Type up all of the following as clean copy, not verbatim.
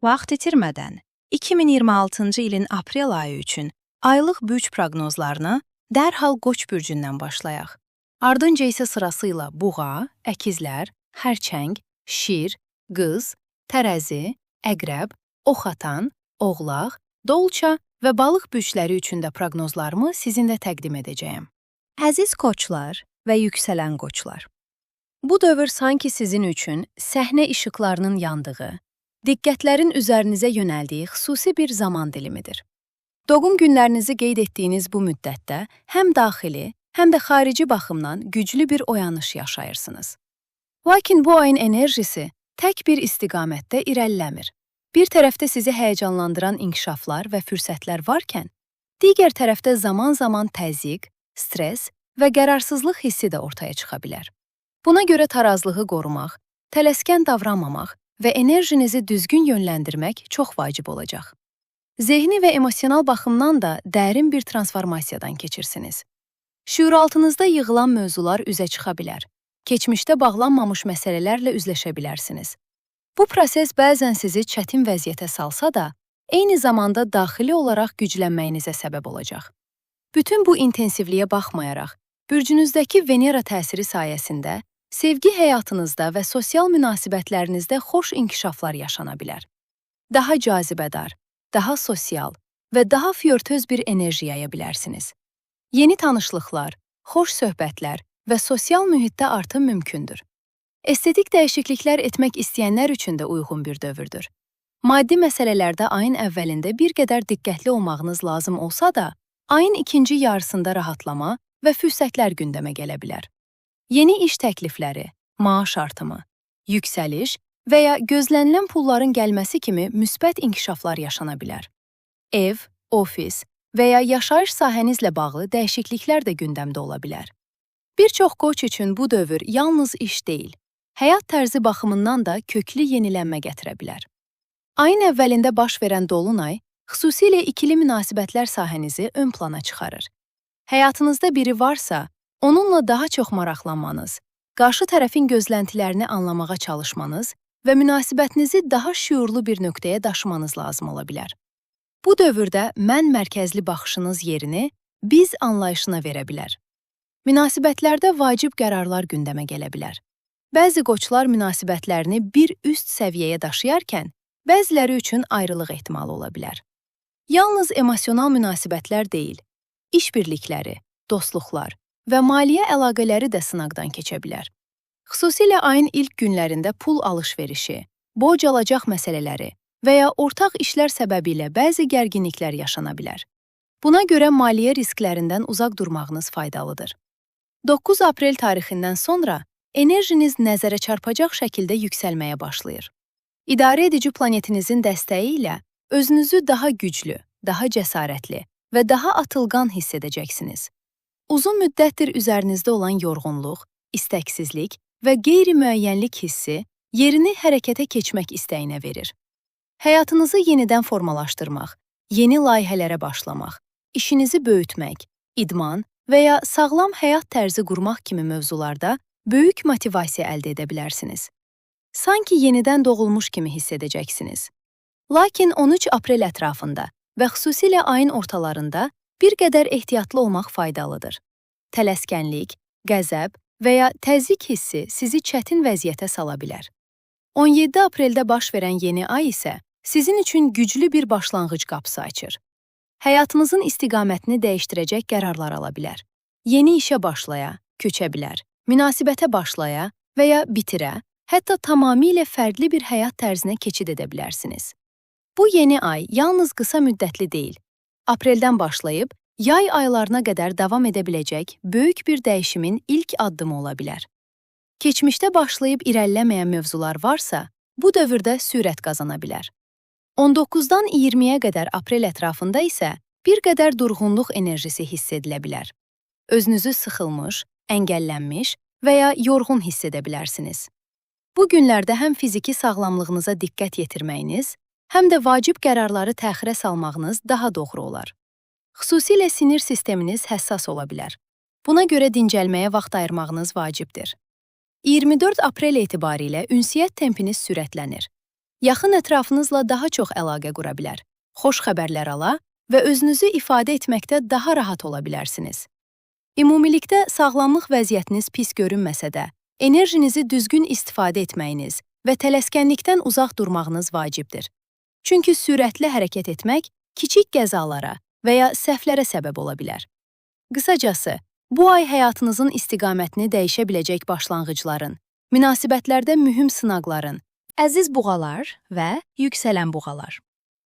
Vaxt itirmədən 2026-cı ilin aprel ayı üçün aylıq bürc proqnozlarını dərhal Qoç bürcündən başlayaq. Ardınca isə sırasıyla Buğa, Əkizlər, Xərçəng, Şir, Qız, Tərəzi, Əqrəb, Oxatan, Oğlaq, Dolça və Balıq bürcləri üçün də proqnozlarımı sizinlə təqdim edəcəyəm. Əziz Qoçlar və yüksələn Qoçlar, bu dövr sanki sizin üçün səhnə işıqlarının yandığı, diqqətlərin üzərinizə yönəldiyi xüsusi bir zaman dilimidir. Doğum günlərinizi qeyd etdiyiniz bu müddətdə həm daxili, həm də xarici baxımdan güclü bir oyanış yaşayırsınız. Lakin bu ayın enerjisi tək bir istiqamətdə irəliləmir. Bir tərəfdə sizi həyəcanlandıran inkişaflar və fürsətlər varkən, digər tərəfdə zaman-zaman təzyiq, stres və qərarsızlıq hissi də ortaya çıxa bilər. Buna görə tarazlığı qorumaq, tələskən davranmamaq və enerjinizi düzgün yönləndirmək çox vacib olacaq. Zehni və emosional baxımdan da dərin bir transformasiyadan keçirsiniz. Şüuraltınızda yığılan mövzular üzə çıxa bilər. Keçmişdə bağlanmamış məsələlərlə üzləşə bilərsiniz. Bu proses bəzən sizi çətin vəziyyətə salsa da, eyni zamanda daxili olaraq güclənməyinizə səbəb olacaq. Bütün bu intensivliyə baxmayaraq, bürcünüzdəki Venera təsiri sayəsində sevgi həyatınızda və sosial münasibətlərinizdə xoş inkişaflar yaşana bilər. Daha cazibədar, daha sosial və daha flörtöz bir enerji yaya bilərsiniz. Yeni tanışlıqlar, xoş söhbətlər və sosial mühitdə artım mümkündür. Estetik dəyişikliklər etmək istəyənlər üçün də uyğun bir dövrdür. Maddi məsələlərdə ayın əvvəlində bir qədər diqqətli olmağınız lazım olsa da, ayın ikinci yarısında rahatlama və fürsətlər gündəmə gələ bilər. Yeni iş təklifləri, maaş artımı, yüksəliş və ya gözlənilən pulların gəlməsi kimi müsbət inkişaflar yaşana bilər. Ev, ofis və ya yaşayış sahənizlə bağlı dəyişikliklər də gündəmdə ola bilər. Bir çox Qoç üçün bu dövr yalnız iş deyil, həyat tərzi baxımından da köklü yenilənmə gətirə bilər. Ayın əvvəlində baş verən dolunay xüsusilə ikili münasibətlər sahənizi ön plana çıxarır. Həyatınızda biri varsa, onunla daha çox maraqlanmanız, qarşı tərəfin gözləntilərini anlamağa çalışmanız və münasibətinizi daha şüurlu bir nöqtəyə daşımanız lazım ola bilər. Bu dövrdə mən mərkəzli baxışınız yerini biz anlayışına verə bilər. Münasibətlərdə vacib qərarlar gündəmə gələ bilər. Bəzi Qoçlar münasibətlərini bir üst səviyyəyə daşıyarkən, bəziləri üçün ayrılıq ehtimalı ola bilər. Yalnız emosional münasibətlər deyil, işbirlikləri, dostluqlar və maliyyə əlaqələri də sınaqdan keçə bilər. Xüsusilə ayın ilk günlərində pul alış-verişi, borc alacaq məsələləri və ya ortaq işlər səbəbilə bəzi gərginliklər yaşana bilər. Buna görə maliyyə risklərindən uzaq durmağınız faydalıdır. 9 aprel tarixindən sonra enerjiniz nəzərə çarpacaq şəkildə yüksəlməyə başlayır. İdarə edici planetinizin dəstəyi ilə özünüzü daha güclü, daha cəsarətli və daha atılgan hiss edəcəksiniz. Uzun müddətdir üzərinizdə olan yorğunluq, istəksizlik və qeyri-müəyyənlik hissi yerini hərəkətə keçmək istəyinə verir. Həyatınızı yenidən formalaşdırmaq, yeni layihələrə başlamaq, işinizi böyütmək, idman və ya sağlam həyat tərzi qurmaq kimi mövzularda böyük motivasiya əldə edə bilərsiniz. Sanki yenidən doğulmuş kimi hiss edəcəksiniz. Lakin 13 aprel ətrafında və xüsusilə ayın ortalarında bir qədər ehtiyatlı olmaq faydalıdır. Tələskənlik, qəzəb və ya təzyiq hissi sizi çətin vəziyyətə sala bilər. 17 apreldə baş verən yeni ay isə sizin üçün güclü bir başlanğıc qapısı açır. Həyatınızın istiqamətini dəyişdirəcək qərarlar ala bilər. Yeni işə başlaya, köçə bilər, münasibətə başlaya və ya bitirə, hətta tamamilə fərqli bir həyat tərzinə keçid edə bilərsiniz. Bu yeni ay yalnız qısa müddətli deyil. Apreldən başlayıb, yay aylarına qədər davam edə biləcək böyük bir dəyişimin ilk addımı ola bilər. Keçmişdə başlayıb irəliləməyən mövzular varsa, bu dövrdə sürət qazana bilər. 19-dan 20-yə qədər aprel ətrafında isə bir qədər durğunluq enerjisi hiss edilə bilər. Özünüzü sıxılmış, əngəllənmiş və ya yorğun hiss edə bilərsiniz. Bu günlərdə həm fiziki sağlamlığınıza diqqət yetirməyiniz, həm də vacib qərarları təxirə salmağınız daha doğru olar. Xüsusilə sinir sisteminiz həssas ola bilər. Buna görə dincəlməyə vaxt ayırmağınız vacibdir. 24 aprel etibarilə ünsiyyət tempiniz sürətlənir. Yaxın ətrafınızla daha çox əlaqə qura bilər, xoş xəbərlər ala və özünüzü ifadə etməkdə daha rahat ola bilərsiniz. Ümumilikdə sağlamlıq vəziyyətiniz pis görünməsə də, enerjinizi düzgün istifadə etməyiniz və tələskənlikdən uzaq durmağınız vacibdir. Çünki sürətli hərəkət etmək kiçik qəzalara və ya səhvlərə səbəb ola bilər. Qısacası, bu ay həyatınızın istiqamətini dəyişə biləcək başlanğıcların, münasibətlərdə mühüm sınaqların, əziz buğalar və yüksələn buğalar.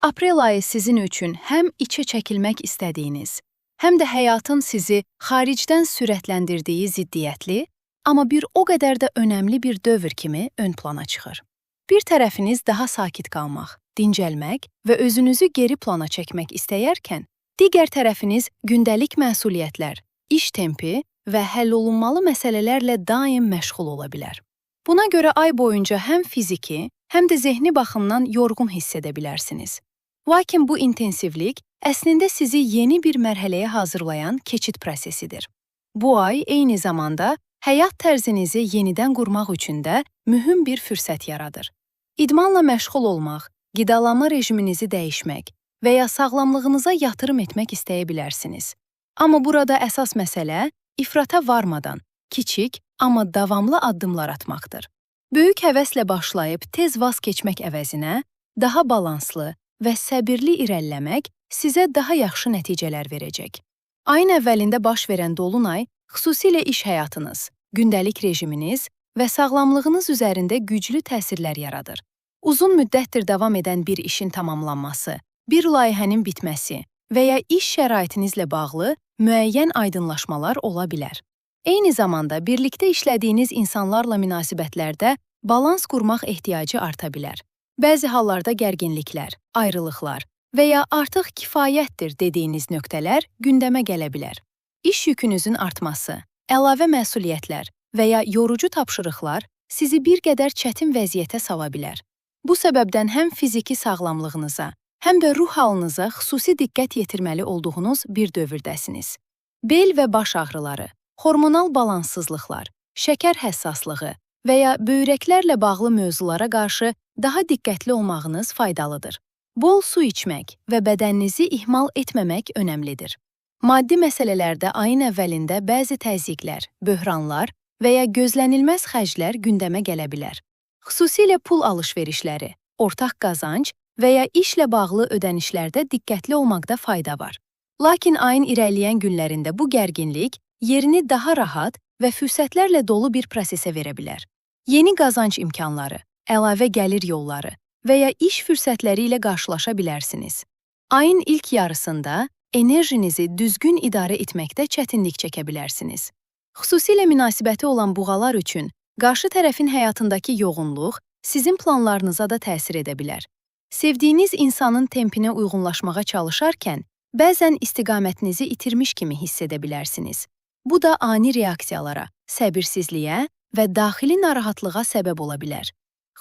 Aprel ayı sizin üçün həm içə çəkilmək istədiyiniz, həm də həyatın sizi xaricdən sürətləndirdiyi ziddiyyətli, amma bir o qədər də önəmli bir dövr kimi ön plana çıxır. Bir tərəfiniz daha sakit qalmaq, dincəlmək və özünüzü geri plana çəkmək istəyərkən, digər tərəfiniz gündəlik məsuliyyətlər, iş tempi və həll olunmalı məsələlərlə daim məşğul ola bilər. Buna görə ay boyunca həm fiziki, həm də zehni baxımdan yorğun hiss edə bilərsiniz. Lakin bu intensivlik əslində sizi yeni bir mərhələyə hazırlayan keçid prosesidir. Bu ay eyni zamanda həyat tərzinizi yenidən qurmaq üçün də mühüm bir fürsət yaradır. İdmanla məşğul olmaq, qidalanma rejiminizi dəyişmək və ya sağlamlığınıza yatırım etmək istəyə bilərsiniz. Amma burada əsas məsələ ifrata varmadan, kiçik, amma davamlı addımlar atmaqdır. Böyük həvəslə başlayıb tez vaz keçmək əvəzinə, daha balanslı və səbirli irəliləmək sizə daha yaxşı nəticələr verəcək. Ayın əvvəlində baş verən dolunay xüsusilə iş həyatınız, gündəlik rejiminiz və sağlamlığınız üzərində güclü təsirlər yaradır. Uzun müddətdir davam edən bir işin tamamlanması, bir layihənin bitməsi və ya iş şəraitinizlə bağlı müəyyən aydınlaşmalar ola bilər. Eyni zamanda birlikdə işlədiyiniz insanlarla münasibətlərdə balans qurmaq ehtiyacı arta bilər. Bəzi hallarda gərginliklər, ayrılıqlar və ya artıq kifayətdir dediyiniz nöqtələr gündəmə gələ bilər. İş yükünüzün artması, əlavə məsuliyyətlər və ya yorucu tapşırıqlar sizi bir qədər çətin vəziyyətə sala bilər. Bu səbəbdən həm fiziki sağlamlığınıza, həm də ruh halınıza xüsusi diqqət yetirməli olduğunuz bir dövrdəsiniz. Bel və baş ağrıları, hormonal balanssızlıqlar, şəkər həssaslığı və ya böyrəklərlə bağlı mövzulara qarşı daha diqqətli olmağınız faydalıdır. Bol su içmək və bədəninizi ihmal etməmək önəmlidir. Maddi məsələlərdə ayın əvvəlində bəzi təzyiqlər, böhranlar və ya gözlənilməz xərclər gündəmə gələ bilər. Xüsusilə pul alış-verişləri, ortaq qazanc və ya işlə bağlı ödənişlərdə diqqətli olmaqda fayda var. Lakin ayın irəliləyən günlərində bu gərginlik yerini daha rahat və fürsətlərlə dolu bir prosesə verə bilər. Yeni qazanc imkanları, əlavə gəlir yolları və ya iş fürsətləri ilə qarşılaşa bilərsiniz. Ayın ilk yarısında enerjinizi düzgün idarə etməkdə çətinlik çəkə bilərsiniz. Xüsusilə münasibəti olan buğalar üçün qarşı tərəfin həyatındakı yoğunluq sizin planlarınıza da təsir edə bilər. Sevdiyiniz insanın tempinə uyğunlaşmağa çalışarkən, bəzən istiqamətinizi itirmiş kimi hiss edə bilərsiniz. Bu da ani reaksiyalara, səbirsizliyə və daxili narahatlığa səbəb ola bilər.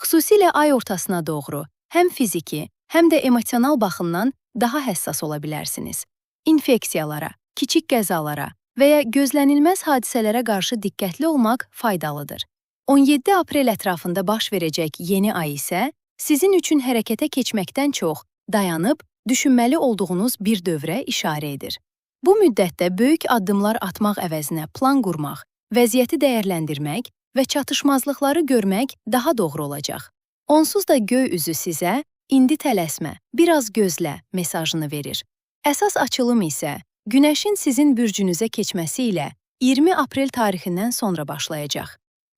Xüsusilə ay ortasına doğru həm fiziki, həm də emosional baxımdan daha həssas ola bilərsiniz. İnfeksiyalara, kiçik qəzalara və ya gözlənilməz hadisələrə qarşı diqqətli olmaq faydalıdır. 17 aprel ətrafında baş verəcək yeni ay isə sizin üçün hərəkətə keçməkdən çox dayanıb, düşünməli olduğunuz bir dövrə işarə edir. Bu müddətdə böyük addımlar atmaq əvəzinə plan qurmaq, vəziyyəti dəyərləndirmək və çatışmazlıqları görmək daha doğru olacaq. Onsuz da göy üzü sizə, indi tələsmə, biraz gözlə mesajını verir. Əsas açılım isə Günəşin sizin bürcünüzə keçməsi ilə 20 aprel tarixindən sonra başlayacaq.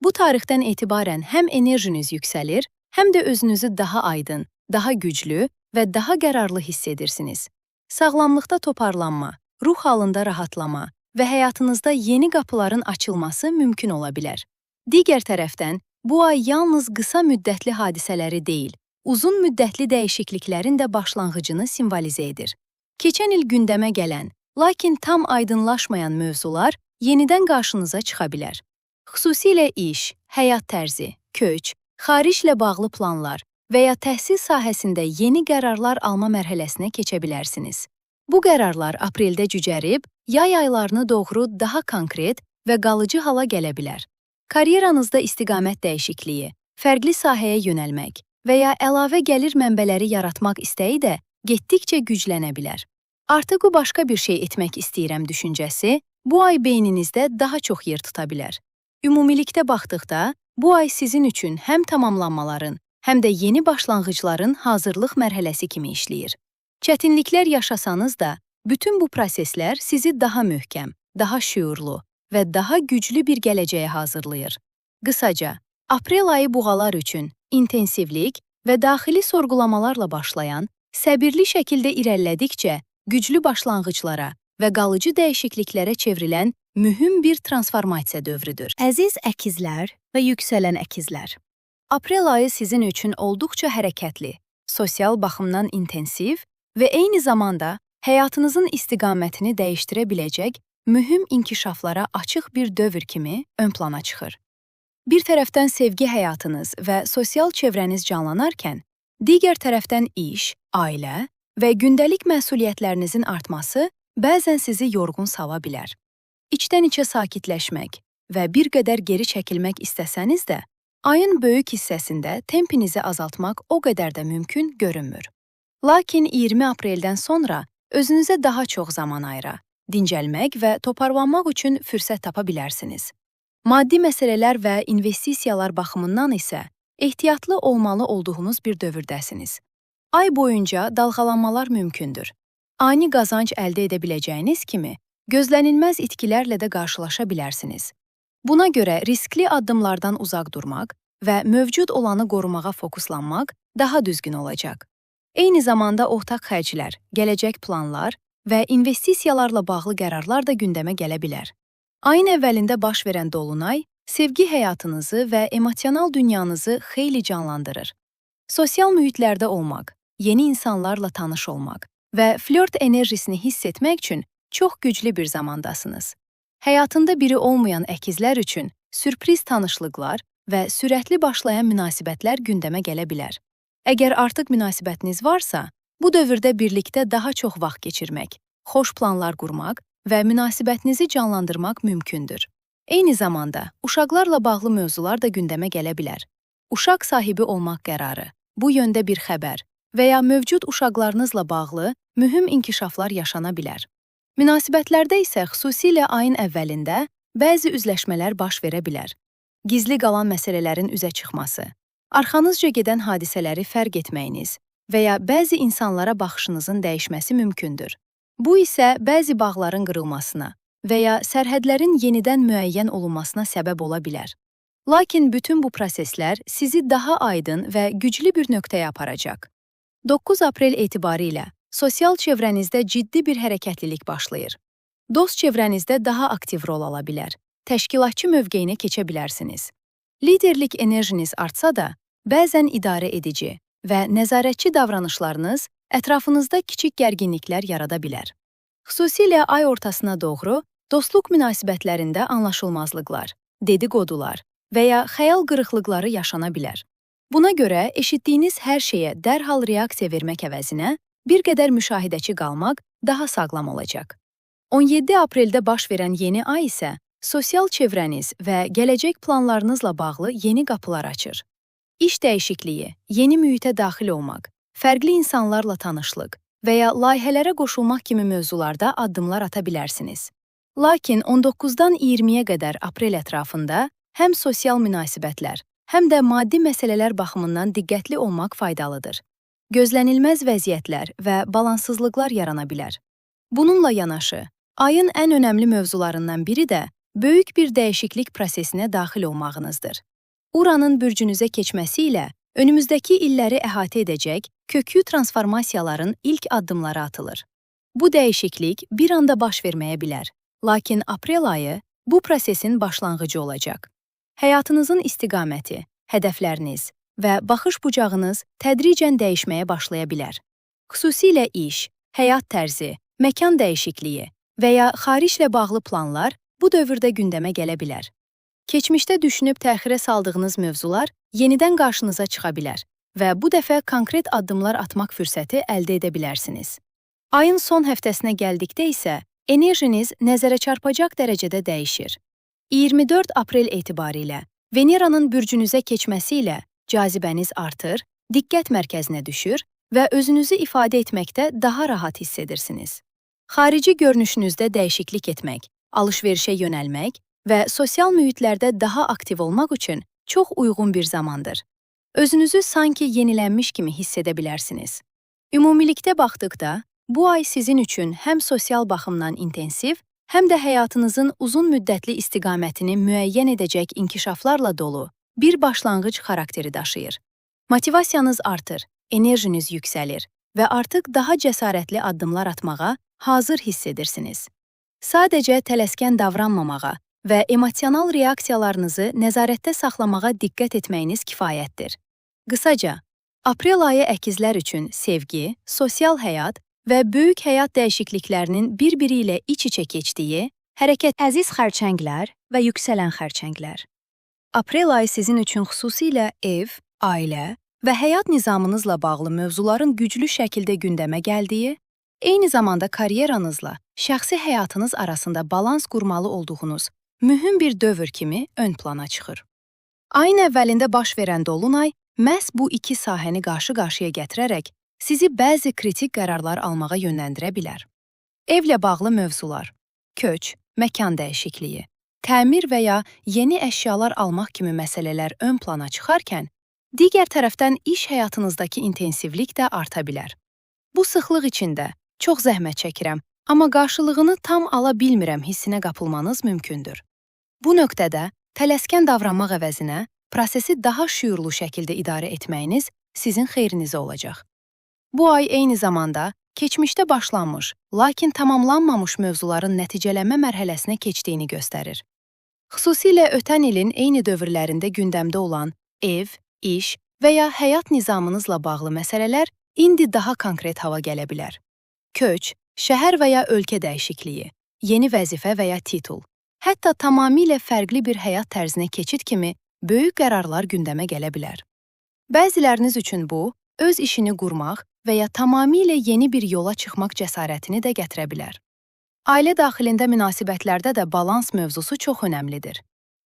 Bu tarixdən etibarən həm enerjiniz yüksəlir, həm də özünüzü daha aydın, daha güclü və daha qərarlı hiss edirsiniz. Sağlamlıqda toparlanma, ruh halında rahatlama və həyatınızda yeni qapıların açılması mümkün ola bilər. Digər tərəfdən, bu ay yalnız qısa müddətli hadisələri deyil, uzun müddətli dəyişikliklərin də başlanğıcını simvolizə edir. Keçən il gündəmə gələn, lakin tam aydınlaşmayan mövzular yenidən qarşınıza çıxa bilər. Xüsusilə iş, həyat tərzi, köç, xariclə bağlı planlar və ya təhsil sahəsində yeni qərarlar alma mərhələsinə keçə bilərsiniz. Bu qərarlar apreldə cücərib, yay aylarını doğru daha konkret və qalıcı hala gələ bilər. Karyeranızda istiqamət dəyişikliyi, fərqli sahəyə yönəlmək və ya əlavə gəlir mənbələri yaratmaq istəyi də getdikcə güclənə bilər. Artıq başqa bir şey etmək istəyirəm düşüncəsi bu ay beyninizdə daha çox yer tuta bilər. Ümumilikdə baxdıqda, bu ay sizin üçün həm tamamlanmaların, həm də yeni başlanğıcların hazırlıq mərhələsi kimi işləyir. Çətinliklər yaşasanız da, bütün bu proseslər sizi daha möhkəm, daha şüurlu və daha güclü bir gələcəyə hazırlayır. Qısaca, aprel ayı buğalar üçün intensivlik və daxili sorğulamalarla başlayan, səbirli şəkildə irəlilədikcə güclü başlanğıclara və qalıcı dəyişikliklərə çevrilən mühüm bir transformasiya dövrüdür. Əziz əkizlər və yüksələn əkizlər, aprel ayı sizin üçün olduqca hərəkətli, sosial baxımdan intensiv və eyni zamanda həyatınızın istiqamətini dəyişdirə biləcək mühüm inkişaflara açıq bir dövr kimi ön plana çıxır. Bir tərəfdən sevgi həyatınız və sosial çevrəniz canlanarkən, digər tərəfdən iş, ailə və gündəlik məsuliyyətlərinizin artması bəzən sizi yorğun sala bilər. İçdən-içə sakitləşmək və bir qədər geri çəkilmək istəsəniz də, ayın böyük hissəsində tempinizi azaltmaq o qədər də mümkün görünmür. Lakin 20 apreldən sonra özünüzə daha çox zaman ayıra, dincəlmək və toparlanmaq üçün fürsət tapa bilərsiniz. Maddi məsələlər və investisiyalar baxımından isə ehtiyatlı olmalı olduğunuz bir dövrdəsiniz. Ay boyunca dalğalanmalar mümkündür. Ani qazanc əldə edə biləcəyiniz kimi, gözlənilməz itkilərlə də qarşılaşa bilərsiniz. Buna görə riskli addımlardan uzaq durmaq və mövcud olanı qorumağa fokuslanmaq daha düzgün olacaq. Eyni zamanda ortaq xərclər, gələcək planlar və investisiyalarla bağlı qərarlar da gündəmə gələ bilər. Ayın əvvəlində baş verən dolunay, sevgi həyatınızı və emosional dünyanızı xeyli canlandırır. Sosial mühitlərdə olmaq, yeni insanlarla tanış olmaq və flört enerjisini hiss etmək üçün çox güclü bir zamandasınız. Həyatında biri olmayan əkizlər üçün sürpriz tanışlıqlar və sürətli başlayan münasibətlər gündəmə gələ bilər. Əgər artıq münasibətiniz varsa, bu dövrdə birlikdə daha çox vaxt keçirmək, xoş planlar qurmaq və münasibətinizi canlandırmaq mümkündür. Eyni zamanda, uşaqlarla bağlı mövzular da gündəmə gələ bilər. Uşaq sahibi olmaq qərarı, bu yöndə bir xəbər və ya mövcud uşaqlarınızla bağlı mühüm inkişaflar yaşana bilər. Münasibətlərdə isə xüsusilə ayın əvvəlində bəzi üzləşmələr baş verə bilər. Gizli qalan məsələlərin üzə çıxması, arxanızca gedən hadisələri fərq etməyiniz və ya bəzi insanlara baxışınızın dəyişməsi mümkündür. Bu isə bəzi bağların qırılmasına və ya sərhədlərin yenidən müəyyən olunmasına səbəb ola bilər. Lakin bütün bu proseslər sizi daha aydın və güclü bir nöqtəyə aparacaq. 9 aprel etibarilə sosial çevrənizdə ciddi bir hərəkətlilik başlayır. Dost çevrənizdə daha aktiv rol ala bilər, təşkilatçı mövqeyinə keçə bilərsiniz. Liderlik enerjiniz artsa da, bəzən idarə edici və nəzarətçi davranışlarınız ətrafınızda kiçik gərginliklər yarada bilər. Xüsusilə ay ortasına doğru dostluq münasibətlərində anlaşılmazlıqlar, dedikodular və ya xəyal qırıqlıqları yaşana bilər. Buna görə eşitdiyiniz hər şeyə dərhal reaksiya vermək əvəzinə bir qədər müşahidəçi qalmaq daha sağlam olacaq. 17 apreldə baş verən yeni ay isə sosial çevrəniz və gələcək planlarınızla bağlı yeni qapılar açır. İş dəyişikliyi, yeni mühitə daxil olmaq, fərqli insanlarla tanışlıq və ya layihələrə qoşulmaq kimi mövzularda addımlar ata bilərsiniz. Lakin 19-dan 20-yə qədər aprel ətrafında həm sosial münasibətlər, həm də maddi məsələlər baxımından diqqətli olmaq faydalıdır. Gözlənilməz vəziyyətlər və balansızlıqlar yarana bilər. Bununla yanaşı, ayın ən önəmli mövzularından biri də böyük bir dəyişiklik prosesinə daxil olmağınızdır. Uranın bürcünüzə keçməsi ilə önümüzdəki illəri əhatə edəcək köklü transformasiyaların ilk addımları atılır. Bu dəyişiklik bir anda baş verməyə bilər, lakin aprel ayı bu prosesin başlanğıcı olacaq. Həyatınızın istiqaməti, hədəfləriniz və baxış bucağınız tədricən dəyişməyə başlaya bilər. Xüsusilə iş, həyat tərzi, məkan dəyişikliyi və ya xariclə bağlı planlar bu dövrdə gündəmə gələ bilər. Keçmişdə düşünüb təxirə saldığınız mövzular yenidən qarşınıza çıxa bilər və bu dəfə konkret addımlar atmaq fürsəti əldə edə bilərsiniz. Ayın son həftəsinə gəldikdə isə enerjiniz nəzərə çarpacaq dərəcədə dəyişir. 24 aprel etibarilə Veneranın bürcünüzə keçməsi ilə cazibəniz artır diqqət mərkəzinə düşür və özünüzü ifadə etməkdə daha rahat hiss edirsiniz. Xarici görünüşünüzdə dəyişiklik etmək, alış-verişə yönəlmək və sosial mühitlərdə daha aktiv olmaq üçün çox uyğun bir zamandır. Özünüzü sanki yenilənmiş kimi hiss edə bilərsiniz. Ümumilikdə baxdıqda, bu ay sizin üçün həm sosial baxımdan intensiv, həm də həyatınızın uzun müddətli istiqamətini müəyyən edəcək inkişaflarla dolu bir başlanğıc xarakteri daşıyır. Motivasiyanız artır, enerjiniz yüksəlir və artıq daha cəsarətli addımlar atmağa hazır hiss edirsiniz. Sadəcə tələskən davranmamağa və emosional reaksiyalarınızı nəzarətdə saxlamağa diqqət etməyiniz kifayətdir. Qısaca, aprel ayı əkizlər üçün sevgi, sosial həyat və böyük həyat dəyişikliklərinin bir-biri ilə iç-içə keçdiyi, hərəkət əziz xərçənglər və yüksələn xərçənglər. Aprel ayı sizin üçün xüsusilə ev, ailə və həyat nizamınızla bağlı mövzuların güclü şəkildə gündəmə gəldiyi, eyni zamanda karyeranızla şəxsi həyatınız arasında balans qurmalı olduğunuz mühüm bir dövr kimi ön plana çıxır. Ayın əvvəlində baş verən dolunay məhz bu iki sahəni qarşı-qarşıya gətirərək sizi bəzi kritik qərarlar almağa yönləndirə bilər. Evlə bağlı mövzular, köç, məkan dəyişikliyi, təmir və ya yeni əşyalar almaq kimi məsələlər ön plana çıxarkən, digər tərəfdən iş həyatınızdakı intensivlik də arta bilər. Bu sıxlıq içində çox zəhmət çəkirəm, amma qarşılığını tam ala bilmirəm hissinə qapılmanız mümkündür. Bu nöqtədə tələskən davranmaq əvəzinə prosesi daha şüurlu şəkildə idarə etməyiniz sizin xeyrinizə olacaq. Bu ay eyni zamanda keçmişdə başlanmış, lakin tamamlanmamış mövzuların nəticələnmə mərhələsinə keçdiyini göstərir. Xüsusilə ötən ilin eyni dövrlərində gündəmdə olan ev, iş və ya həyat nizamınızla bağlı məsələlər indi daha konkret hava gələ bilər. Köç, şəhər və ya ölkə dəyişikliyi, yeni vəzifə və ya titul, hətta tamamilə fərqli bir həyat tərzinə keçid kimi böyük qərarlar gündəmə gələ bilər. Bəziləriniz üçün bu, öz işini qurmaq və ya tamamilə yeni bir yola çıxmaq cəsarətini də gətirə bilər. Ailə daxilində münasibətlərdə də balans mövzusu çox önəmlidir.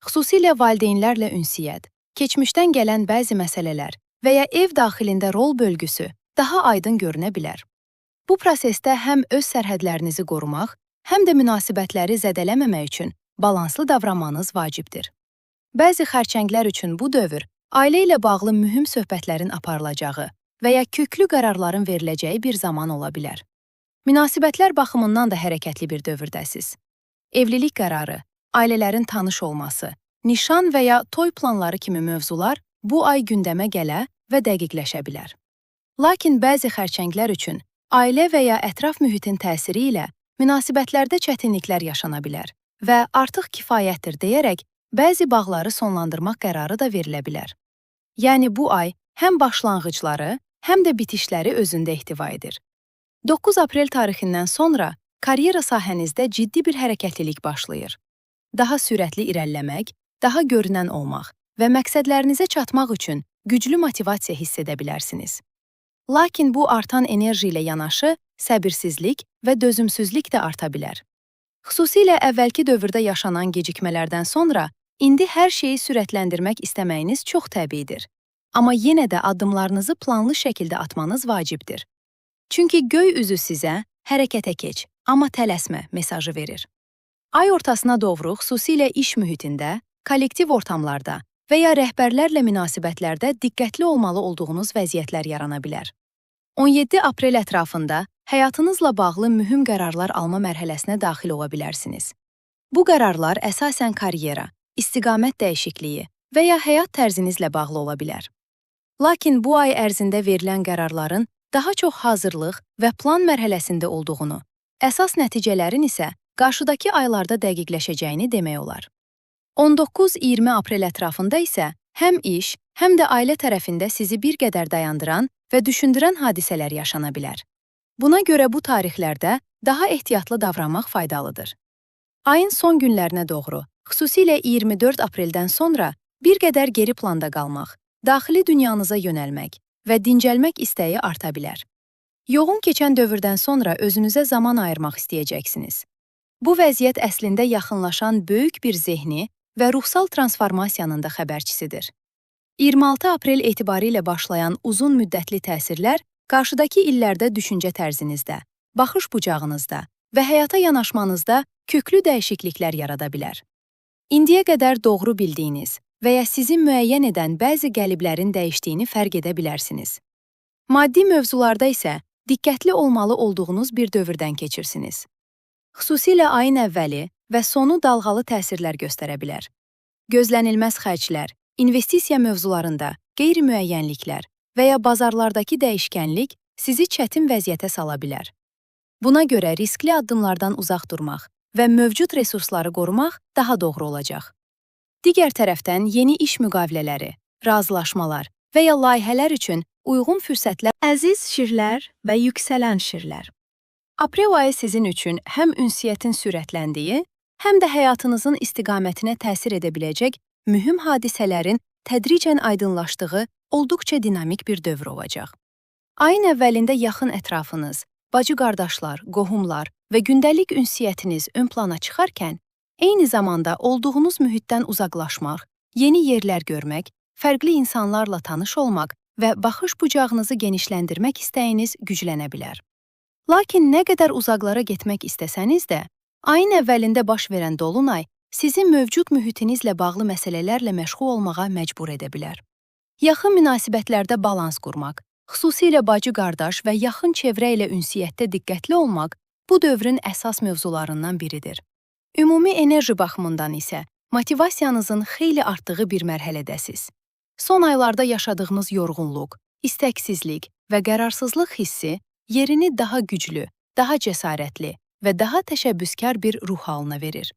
Xüsusilə valideynlərlə ünsiyyət, keçmişdən gələn bəzi məsələlər və ya ev daxilində rol bölgüsü daha aydın görünə bilər. Bu prosesdə həm öz sərhədlərinizi qorumaq, həm də münasibətləri zədələməmək üçün balanslı davranmanız vacibdir. Bəzi xərçənglər üçün bu dövr ailə ilə bağlı mühüm söhbətlərin aparılacağı və ya köklü qərarların veriləcəyi bir zaman ola bilər. Münasibətlər baxımından da hərəkətli bir dövrdəsiz. Evlilik qərarı, ailələrin tanış olması, nişan və ya toy planları kimi mövzular bu ay gündəmə gələ və dəqiqləşə bilər. Lakin bəzi xərçənglər üçün ailə və ya ətraf mühitin təsiri ilə münasibətlərdə çətinliklər yaşana bilər və artıq kifayətdir deyərək bəzi bağları sonlandırmaq qərarı da verilə bilər. Yəni bu ay həm başlanğıcları, həm də bitişləri özündə ehtiva edir. 9 aprel tarixindən sonra karyera sahənizdə ciddi bir hərəkətlilik başlayır. Daha sürətli irəliləmək, daha görünən olmaq və məqsədlərinizə çatmaq üçün güclü motivasiya hiss edə bilərsiniz. Lakin bu artan enerji ilə yanaşı səbirsizlik və dözümsüzlük də arta bilər. Xüsusilə əvvəlki dövrdə yaşanan gecikmələrdən sonra indi hər şeyi sürətləndirmək istəməyiniz çox təbiidir. Amma yenə də addımlarınızı planlı şəkildə atmanız vacibdir. Çünki göy üzü sizə hərəkətə keç, amma tələsmə mesajı verir. Ay ortasına doğru xüsusilə iş mühitində, kollektiv ortamlarda və ya rəhbərlərlə münasibətlərdə diqqətli olmalı olduğunuz vəziyyətlər yarana bilər. 17 aprel ətrafında həyatınızla bağlı mühüm qərarlar alma mərhələsinə daxil ola bilərsiniz. Bu qərarlar əsasən karyera, istiqamət dəyişikliyi və ya həyat tərzinizlə bağlı ola bilər. Lakin bu ay ərzində verilən qərarların daha çox hazırlıq və plan mərhələsində olduğunu, əsas nəticələrin isə qarşıdakı aylarda dəqiqləşəcəyini demək olar. 19-20 aprel ətrafında isə həm iş, həm də ailə tərəfində sizi bir qədər dayandıran və düşündürən hadisələr yaşana bilər. Buna görə bu tarixlərdə daha ehtiyatlı davranmaq faydalıdır. Ayın son günlərinə doğru, xüsusilə 24 apreldən sonra bir qədər geri planda qalmaq, daxili dünyanıza yönəlmək və dincəlmək istəyi arta bilər. Yoğun keçən dövrdən sonra özünüzə zaman ayırmaq istəyəcəksiniz. Bu vəziyyət əslində yaxınlaşan böyük bir zehni və ruhsal transformasiyanın da xəbərçisidir. 26 aprel etibarı ilə başlayan uzun müddətli təsirlər qarşıdakı illərdə düşüncə tərzinizdə, baxış bucağınızda və həyata yanaşmanızda köklü dəyişikliklər yarada bilər. İndiyə qədər doğru bildiyiniz və ya sizi müəyyən edən bəzi qəliblərin dəyişdiyini fərq edə bilərsiniz. Maddi mövzularda isə diqqətli olmalı olduğunuz bir dövrdən keçirsiniz. Xüsusilə ayın əvvəli və sonu dalğalı təsirlər göstərə bilər. Gözlənilməz xərclər, investisiya mövzularında qeyri-müəyyənliklər və ya bazarlardakı dəyişkənlik sizi çətin vəziyyətə sala bilər. Buna görə riskli addımlardan uzaq durmaq və mövcud resursları qorumaq daha doğru olacaq. Digər tərəfdən yeni iş müqavilələri, razılaşmalar və ya layihələr üçün uyğun fürsətlər. Əziz şirlər və yüksələn şirlər. Aprel ayı sizin üçün həm ünsiyyətin sürətləndiyi, həm də həyatınızın istiqamətinə təsir edə biləcək mühüm hadisələrin tədricən aydınlaşdığı olduqca dinamik bir dövr olacaq. Ayın əvvəlində yaxın ətrafınız, bacı-qardaşlar, qohumlar və gündəlik ünsiyyətiniz ön plana çıxarkən, eyni zamanda olduğunuz mühitdən uzaqlaşmaq, yeni yerlər görmək, fərqli insanlarla tanış olmaq və baxış bucağınızı genişləndirmək istəyiniz güclənə bilər. Lakin nə qədər uzaqlara getmək istəsəniz də, ayın əvvəlində baş verən dolunay sizi mövcud mühitinizlə bağlı məsələlərlə məşğul olmağa məcbur edə bilər. Yaxın münasibətlərdə balans qurmaq, xüsusilə bacı-qardaş və yaxın çevrə ilə ünsiyyətdə diqqətli olmaq bu dövrün əsas mövzularından biridir. Ümumi enerji baxımından isə motivasiyanızın xeyli artdığı bir mərhələdəsiz. Son aylarda yaşadığınız yorğunluq, istəksizlik və qərarsızlıq hissi yerini daha güclü, daha cəsarətli və daha təşəbbüskar bir ruh halına verir.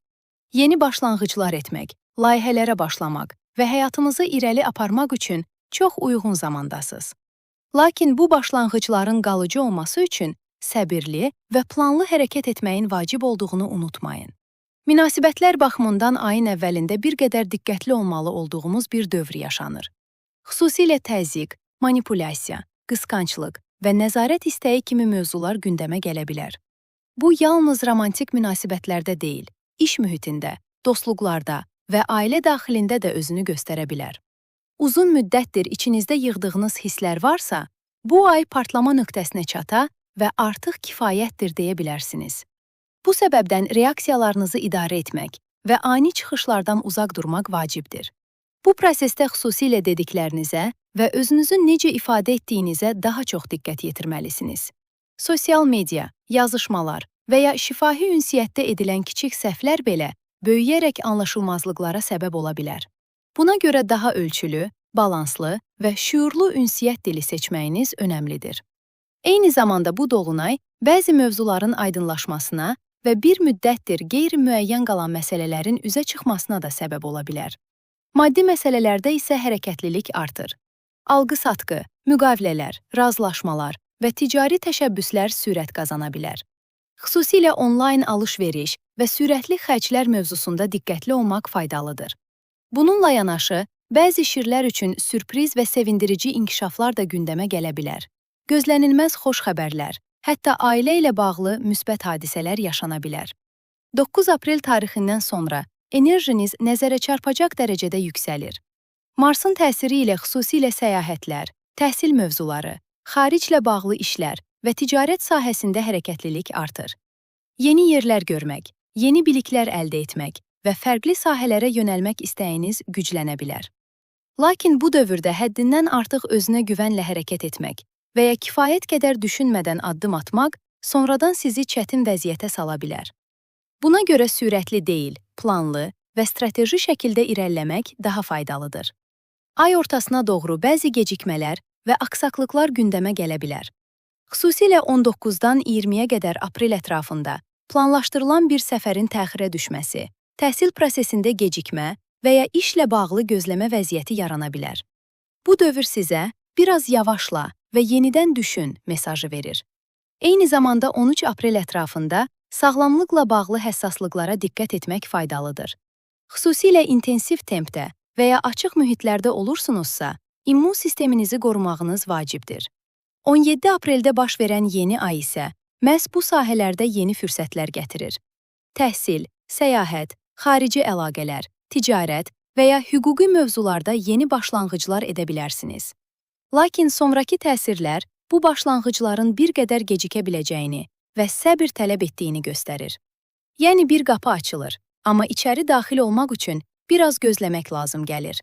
Yeni başlanğıclar etmək, layihələrə başlamaq və həyatınızı irəli aparmaq üçün çox uyğun zamandasınız. Lakin bu başlanğıcların qalıcı olması üçün səbirli və planlı hərəkət etməyin vacib olduğunu unutmayın. Münasibətlər baxımından ayın əvvəlində bir qədər diqqətli olmalı olduğumuz bir dövr yaşanır. Xüsusilə təzyiq, manipulyasiya, qısqanclıq və nəzarət istəyi kimi mövzular gündəmə gələ bilər. Bu yalnız romantik münasibətlərdə deyil, iş mühitində, dostluqlarda və ailə daxilində də özünü göstərə bilər. Uzun müddətdir içinizdə yığdığınız hisslər varsa, bu ay partlama nöqtəsinə çata və artıq kifayətdir deyə bilərsiniz. Bu səbəbdən reaksiyalarınızı idarə etmək və ani çıxışlardan uzaq durmaq vacibdir. Bu prosesdə xüsusilə dediklərinizə və özünüzü necə ifadə etdiyinizə daha çox diqqət yetirməlisiniz. Sosial media, yazışmalar və ya şifahi ünsiyyətdə edilən kiçik səhvlər belə böyüyərək anlaşılmazlıqlara səbəb ola bilər. Buna görə daha ölçülü, balanslı və şüurlu ünsiyyət dili seçməyiniz önəmlidir. Eyni zamanda bu dolunay bəzi mövzuların aydınlaşmasına və bir müddətdir qeyri-müəyyən qalan məsələlərin üzə çıxmasına da səbəb ola bilər. Maddi məsələlərdə isə hərəkətlilik artır. Alqı-satqı, müqavilələr, razılaşmalar və ticari təşəbbüslər sürət qazana bilər. Xüsusilə onlayn alış-veriş və sürətli xərclər mövzusunda diqqətli olmaq faydalıdır. Bununla yanaşı, bəzi şirlər üçün sürpriz və sevindirici inkişaflar da gündəmə gələ bilər. Gözlənilməz xoş xəbərlər, hətta ailə ilə bağlı müsbət hadisələr yaşana bilər. 9 aprel tarixindən sonra enerjiniz nəzərə çarpacaq dərəcədə yüksəlir. Marsın təsiri ilə xüsusilə səyahətlər, təhsil mövzuları, xariclə bağlı işlər və ticarət sahəsində hərəkətlilik artır. Yeni yerlər görmək, yeni biliklər əldə etmək və fərqli sahələrə yönəlmək istəyiniz güclənə bilər. Lakin bu dövrdə həddindən artıq özünə güvənlə hərəkət etmək və ya kifayət qədər düşünmədən addım atmaq sonradan sizi çətin vəziyyətə sala bilər. Buna görə sürətli deyil, planlı və strateji şəkildə irəliləmək daha faydalıdır. Ay ortasına doğru bəzi gecikmələr və aksaqlıqlar gündəmə gələ bilər. Xüsusilə 19-dan 20-yə qədər aprel ətrafında planlaşdırılan bir səfərin təxirə düşməsi, təhsil prosesində gecikmə və ya işlə bağlı gözləmə vəziyyəti yarana bilər. Bu dövr sizə biraz yavaşla və yenidən düşün mesajı verir. Eyni zamanda 13 aprel ətrafında sağlamlıqla bağlı həssaslıqlara diqqət etmək faydalıdır. Xüsusilə intensiv tempdə və ya açıq mühitlərdə olursunuzsa, immun sisteminizi qorumağınız vacibdir. 17 apreldə baş verən yeni ay isə məhz bu sahələrdə yeni fürsətlər gətirir. Təhsil, səyahət, xarici əlaqələr, ticarət və ya hüquqi mövzularda yeni başlanğıclar edə bilərsiniz. Lakin sonrakı təsirlər bu başlanğıcların bir qədər gecikə biləcəyini və səbir tələb etdiyini göstərir. Yəni bir qapı açılır, amma içəri daxil olmaq üçün biraz gözləmək lazım gəlir.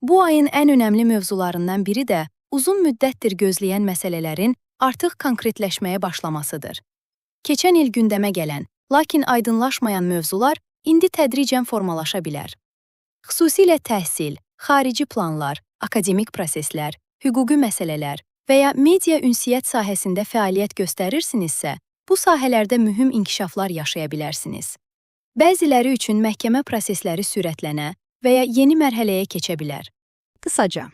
Bu ayın ən önəmli mövzularından biri də uzun müddətdir gözləyən məsələlərin artıq konkretləşməyə başlamasıdır. Keçən il gündəmə gələn, lakin aydınlaşmayan mövzular indi tədricən formalaşa bilər. Xüsusilə təhsil, xarici planlar, akademik proseslər, hüquqi məsələlər və ya media ünsiyyət sahəsində fəaliyyət göstərirsinizsə, bu sahələrdə mühüm inkişaflar yaşaya bilərsiniz. Bəziləri üçün məhkəmə prosesləri sürətlənə və ya yeni mərhələyə keçə bilər. Qısaca,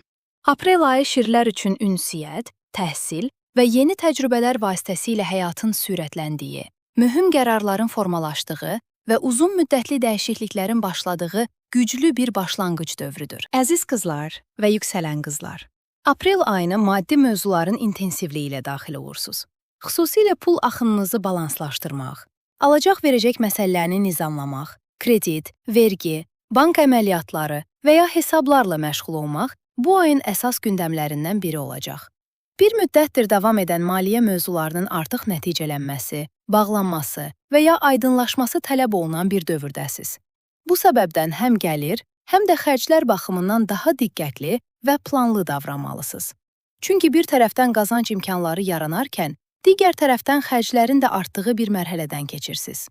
aprel ayı şirlər üçün ünsiyyət, təhsil və yeni təcrübələr vasitəsilə həyatın sürətləndiyi, mühüm qərarların formalaşdığı və uzun müddətli dəyişikliklərin başladığı güclü bir başlanğıc dövrüdür. Əziz qızlar və yüksələn qızlar, aprel ayına maddi mövzuların intensivliyi ilə daxil olursunuz. Xüsusilə pul axınınızı balanslaşdırmaq, alacaq-verəcək məsələlərini nizamlamaq, kredit, vergi, bank əməliyyatları və ya hesablarla məşğul olmaq bu ayın əsas gündəmlərindən biri olacaq. Bir müddətdir davam edən maliyyə mövzularının artıq nəticələnməsi, bağlanması və ya aydınlaşması tələb olunan bir dövrdəsiz. Bu səbəbdən həm gəlir, həm də xərclər baxımından daha diqqətli və planlı davranmalısınız. Çünki bir tərəfdən qazanc imkanları yaranarkən, digər tərəfdən xərclərin də artdığı bir mərhələdən keçirsiniz.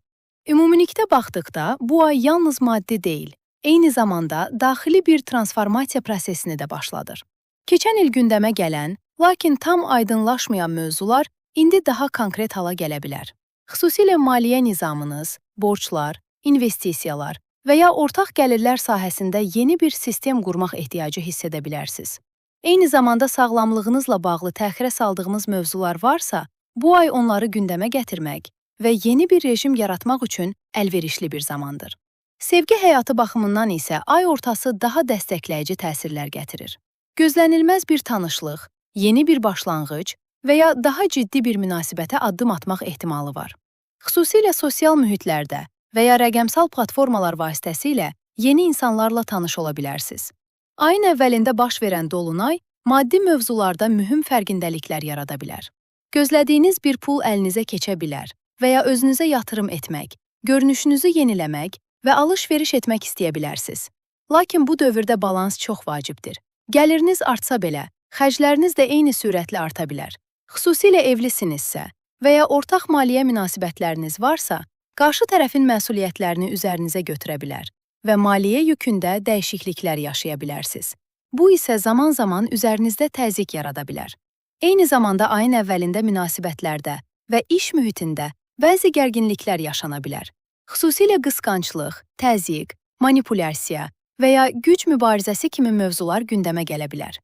Ümumilikdə baxdıqda, bu ay yalnız maddi deyil, eyni zamanda daxili bir transformasiya prosesini də başladır. Keçən il gündəmə gələn, lakin tam aydınlaşmayan mövzular indi daha konkret hala gələ bilər. Xüsusilə maliyyə nizamınız, borclar, investisiyalar və ya ortaq gəlirlər sahəsində yeni bir sistem qurmaq ehtiyacı hiss edə bilərsiniz. Eyni zamanda sağlamlığınızla bağlı təxirə saldığınız mövzular varsa, bu ay onları gündəmə gətirmək və yeni bir rejim yaratmaq üçün əlverişli bir zamandır. Sevgi həyatı baxımından isə ay ortası daha dəstəkləyici təsirlər gətirir. Gözlənilməz bir tanışlıq, yeni bir başlanğıc və ya daha ciddi bir münasibətə addım atmaq ehtimalı var. Xüsusilə sosial mühitlərdə və ya rəqəmsal platformalar vasitəsilə yeni insanlarla tanış ola bilərsiniz. Ayın əvvəlində baş verən dolunay maddi mövzularda mühüm fərqindəliklər yarada bilər. Gözlədiyiniz bir pul əlinizə keçə bilər və ya özünüzə yatırım etmək, görünüşünüzü yeniləmək və alış-veriş etmək istəyə bilərsiniz. Lakin bu dövrdə balans çox vacibdir. Gəliriniz artsa belə, xərcləriniz də eyni sürətlə arta bilər. Xüsusilə evlisinizsə və ya ortaq maliyyə münasibətləriniz varsa, qarşı tərəfin məsuliyyətlərini üzərinizə götürə bilər və maliyyə yükündə dəyişikliklər yaşaya bilərsiniz. Bu isə zaman-zaman üzərinizdə təzyiq yarada bilər. Eyni zamanda ayın əvvəlində münasibətlərdə və iş mühitində bəzi gərginliklər yaşana bilər. Xüsusilə qısqanclıq, təzyiq, manipulyasiya və ya güc mübarizəsi kimi mövzular gündəmə gələ bilər.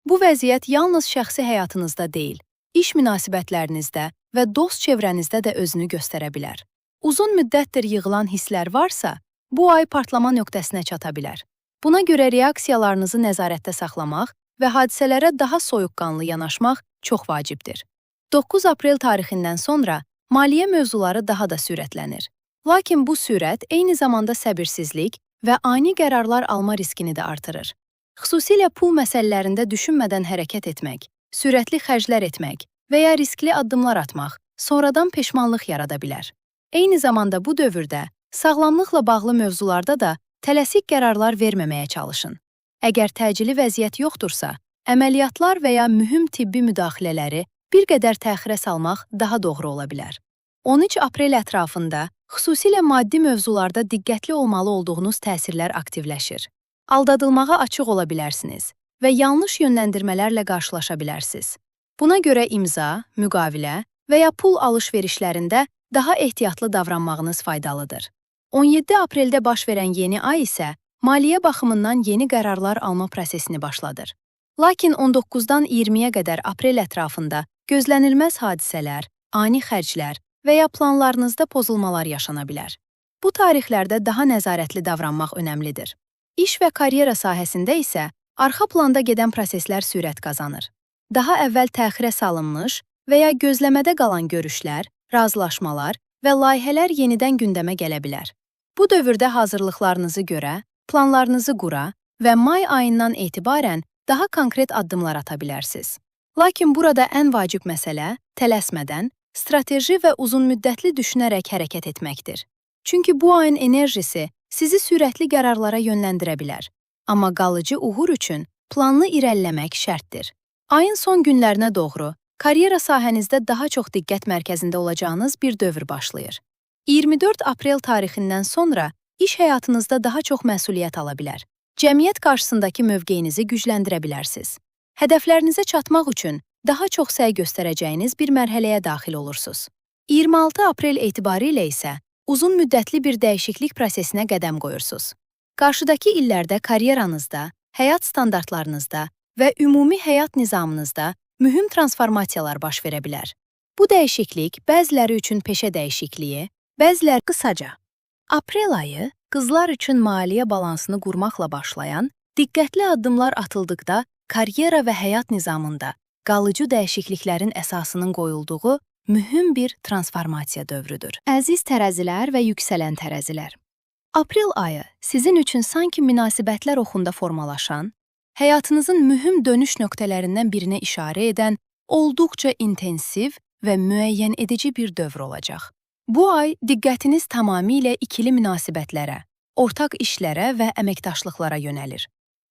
Bu vəziyyət yalnız şəxsi həyatınızda deyil, iş münasibətlərinizdə və dost çevrənizdə də özünü göstərə bilər. Uzun müddətdir yığılan hisslər varsa, bu ay partlama nöqtəsinə çata bilər. Buna görə reaksiyalarınızı nəzarətdə saxlamaq və hadisələrə daha soyuqqanlı yanaşmaq çox vacibdir. 9 aprel tarixindən sonra maliyyə mövzuları daha da sürətlənir. Lakin bu sürət eyni zamanda səbirsizlik və ani qərarlar alma riskini də artırır. Xüsusilə pul məsələlərində düşünmədən hərəkət etmək, sürətli xərclər etmək və ya riskli addımlar atmaq sonradan peşmanlıq yarada bilər. Eyni zamanda bu dövrdə sağlamlıqla bağlı mövzularda da tələsik qərarlar verməməyə çalışın. Əgər təcili vəziyyət yoxdursa, əməliyyatlar və ya mühüm tibbi müdaxilələri bir qədər təxirə salmaq daha doğru ola bilər. 13 aprel ətrafında xüsusilə maddi mövzularda diqqətli olmalı olduğunuz təsirlər aktivləşir. Aldadılmağa açıq ola bilərsiniz və yanlış yönləndirmələrlə qarşılaşa bilərsiniz. Buna görə imza, müqavilə və ya pul alış-verişlərində daha ehtiyatlı davranmağınız faydalıdır. 17 apreldə baş verən yeni ay isə maliyyə baxımından yeni qərarlar alma prosesini başladır. Lakin 19-dan 20-yə qədər aprel ətrafında gözlənilməz hadisələr, ani xərclər və ya planlarınızda pozulmalar yaşana bilər. Bu tarixlərdə daha nəzarətli davranmaq önəmlidir. İş və karyera sahəsində isə arxa planda gedən proseslər sürət qazanır. Daha əvvəl təxirə salınmış və ya gözləmədə qalan görüşlər, razılaşmalar və layihələr yenidən gündəmə gələ bilər. Bu dövrdə hazırlıqlarınızı görə planlarınızı qura və may ayından etibarən daha konkret addımlar ata bilərsiniz. Lakin burada ən vacib məsələ tələsmədən, strateji və uzunmüddətli düşünərək hərəkət etməkdir. Çünki bu ayın enerjisi sizi sürətli qərarlara yönləndirə bilər. Amma qalıcı uğur üçün planlı irəliləmək şərtdir. Ayın son günlərinə doğru karyera sahənizdə daha çox diqqət mərkəzində olacağınız bir dövr başlayır. 24 aprel tarixindən sonra iş həyatınızda daha çox məsuliyyət ala bilər. Cəmiyyət qarşısındakı mövqeyinizi gücləndirə bilərsiniz. Hədəflərinizə çatmaq üçün daha çox səy göstərəcəyiniz bir mərhələyə daxil olursunuz. 26 aprel etibarilə isə uzun müddətli bir dəyişiklik prosesinə qədəm qoyursunuz. Qarşıdakı illərdə karyeranızda, həyat standartlarınızda və ümumi həyat nizamınızda mühüm transformasiyalar baş verə bilər. Bu dəyişiklik bəziləri üçün peşə dəyişikliyi, bəziləri qısaca. Aprel ayı qızlar üçün maliyyə balansını qurmaqla başlayan, diqqətli addımlar atıldıqda karyera və həyat nizamında qalıcı dəyişikliklərin əsasının qoyulduğu mühüm bir transformasiya dövrüdür. Əziz tərəzilər və yüksələn tərəzilər. Aprel ayı sizin üçün sanki münasibətlər oxunda formalaşan, həyatınızın mühüm dönüş nöqtələrindən birinə işarə edən olduqca intensiv və müəyyən edici bir dövr olacaq. Bu ay diqqətiniz tamamilə ikili münasibətlərə, ortaq işlərə və əməkdaşlıqlara yönəlir.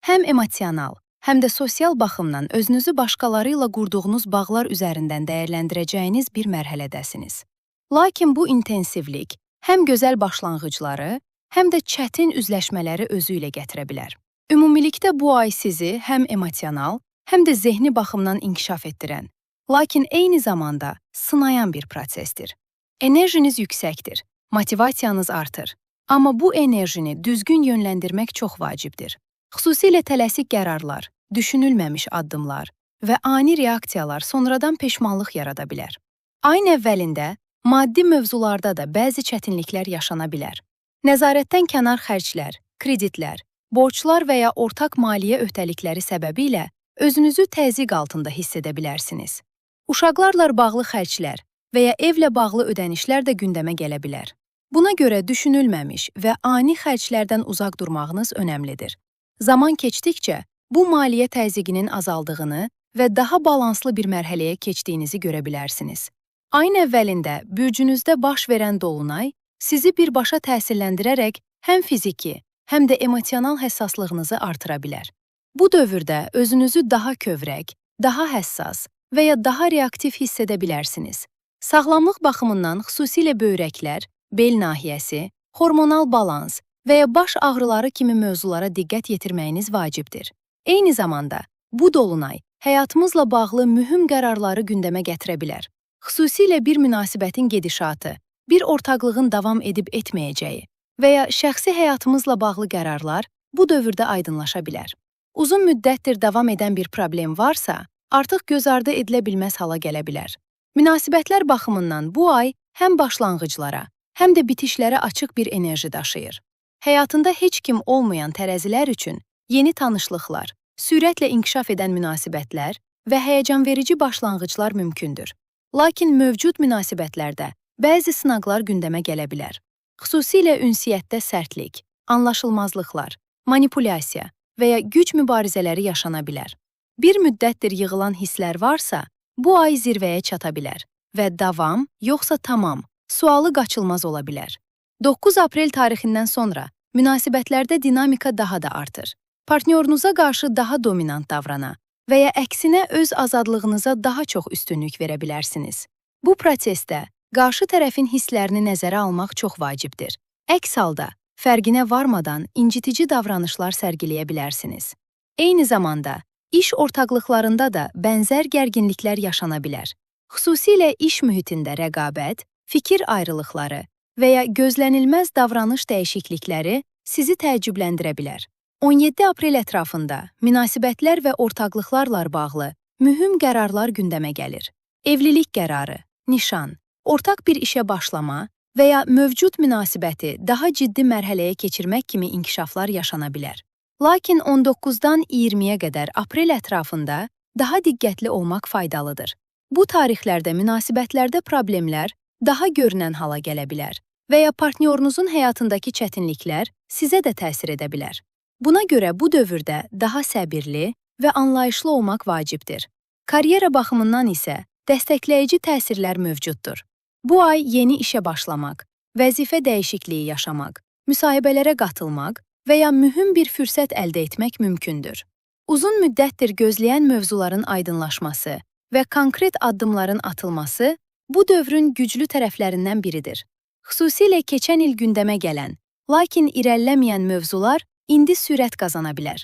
Həm emosional, həm də sosial baxımdan özünüzü başqaları ilə qurduğunuz bağlar üzərindən dəyərləndirəcəyiniz bir mərhələdəsiniz. Lakin bu intensivlik həm gözəl başlanğıcları, həm də çətin üzləşmələri özü ilə gətirə bilər. Ümumilikdə bu ay sizi həm emosional, həm də zehni baxımdan inkişaf etdirən, lakin eyni zamanda sınayan bir prosesdir. Enerjiniz yüksəkdir, motivasiyanız artır. Amma bu enerjini düzgün yönləndirmək çox vacibdir. Xüsusilə tələsik qərarlar, düşünülməmiş addımlar və ani reaksiyalar sonradan peşmanlıq yarada bilər. Ayın əvvəlində maddi mövzularda da bəzi çətinliklər yaşana bilər. Nəzarətdən kənar xərclər, kreditlər, borclar və ya ortaq maliyyə öhdəlikləri səbəbilə özünüzü təzyiq altında hiss edə bilərsiniz. Uşaqlarla bağlı xərclər və ya evlə bağlı ödənişlər də gündəmə gələ bilər. Buna görə düşünülməmiş və ani xərclərdən uzaq durmağınız önəmlidir. Zaman keçdikcə bu maliyyə təzyiqinin azaldığını və daha balanslı bir mərhələyə keçdiyinizi görə bilərsiniz. Ayın əvvəlində bürcünüzdə baş verən dolunay sizi birbaşa təsirləndirərək həm fiziki, həm də emosional həssaslığınızı artıra bilər. Bu dövrdə özünüzü daha kövrək, daha həssas və ya daha reaktiv hiss edə bilərsiniz. Sağlamlıq baxımından xüsusilə böyrəklər, bel nahiyəsi, hormonal balans və ya baş ağrıları kimi mövzulara diqqət yetirməyiniz vacibdir. Eyni zamanda, bu dolunay həyatımızla bağlı mühüm qərarları gündəmə gətirə bilər. Xüsusilə bir münasibətin gedişatı, bir ortaqlığın davam edib etməyəcəyi və ya şəxsi həyatımızla bağlı qərarlar bu dövrdə aydınlaşa bilər. Uzun müddətdir davam edən bir problem varsa, artıq göz ardı edilə bilməz hala gələ bilər. Münasibətlər baxımından bu ay həm başlanğıclara, həm də bitişlərə açıq bir enerji daşıyır. Həyatında heç kim olmayan tərəzilər üçün yeni tanışlıqlar, sürətlə inkişaf edən münasibətlər və həyəcanverici başlanğıclar mümkündür. Lakin mövcud münasibətlərdə bəzi sınaqlar gündəmə gələ bilər. Xüsusilə ünsiyyətdə sərtlik, anlaşılmazlıqlar, manipulyasiya və ya güc mübarizələri yaşana bilər. Bir müddətdir yığılan hisslər varsa, bu ay zirvəyə çata bilər və davam, yoxsa tamam, sualı qaçılmaz ola bilər. 9 aprel tarixindən sonra münasibətlərdə dinamika daha da artır. Partnyorunuza qarşı daha dominant davrana və ya əksinə öz azadlığınıza daha çox üstünlük verə bilərsiniz. Bu prosesdə qarşı tərəfin hisslərini nəzərə almaq çox vacibdir. Əks halda, fərqinə varmadan incitici davranışlar sərgiləyə bilərsiniz. Eyni zamanda, iş ortaqlıqlarında da bənzər gərginliklər yaşana bilər. Xüsusilə iş mühitində rəqabət, fikir ayrılıqları və ya gözlənilməz davranış dəyişiklikləri sizi təəccübləndirə bilər. 17 aprel ətrafında münasibətlər və ortaqlıqlarla bağlı mühüm qərarlar gündəmə gəlir. Evlilik qərarı, nişan, ortaq bir işə başlama və ya mövcud münasibəti daha ciddi mərhələyə keçirmək kimi inkişaflar yaşana bilər. Lakin 19-dan 20-yə qədər aprel ətrafında daha diqqətli olmaq faydalıdır. Bu tarixlərdə münasibətlərdə problemlər daha görünən hala gələ bilər və ya partnyorunuzun həyatındakı çətinliklər sizə də təsir edə bilər. Buna görə bu dövrdə daha səbirli və anlayışlı olmaq vacibdir. Karyera baxımından isə dəstəkləyici təsirlər mövcuddur. Bu ay yeni işə başlamaq, vəzifə dəyişikliyi yaşamaq, müsahibələrə qatılmaq və ya mühüm bir fürsət əldə etmək mümkündür. Uzun müddətdir gözləyən mövzuların aydınlaşması və konkret addımların atılması bu dövrün güclü tərəflərindən biridir. Xüsusilə keçən il gündəmə gələn, lakin irəliləməyən mövzular indi sürət qazana bilər.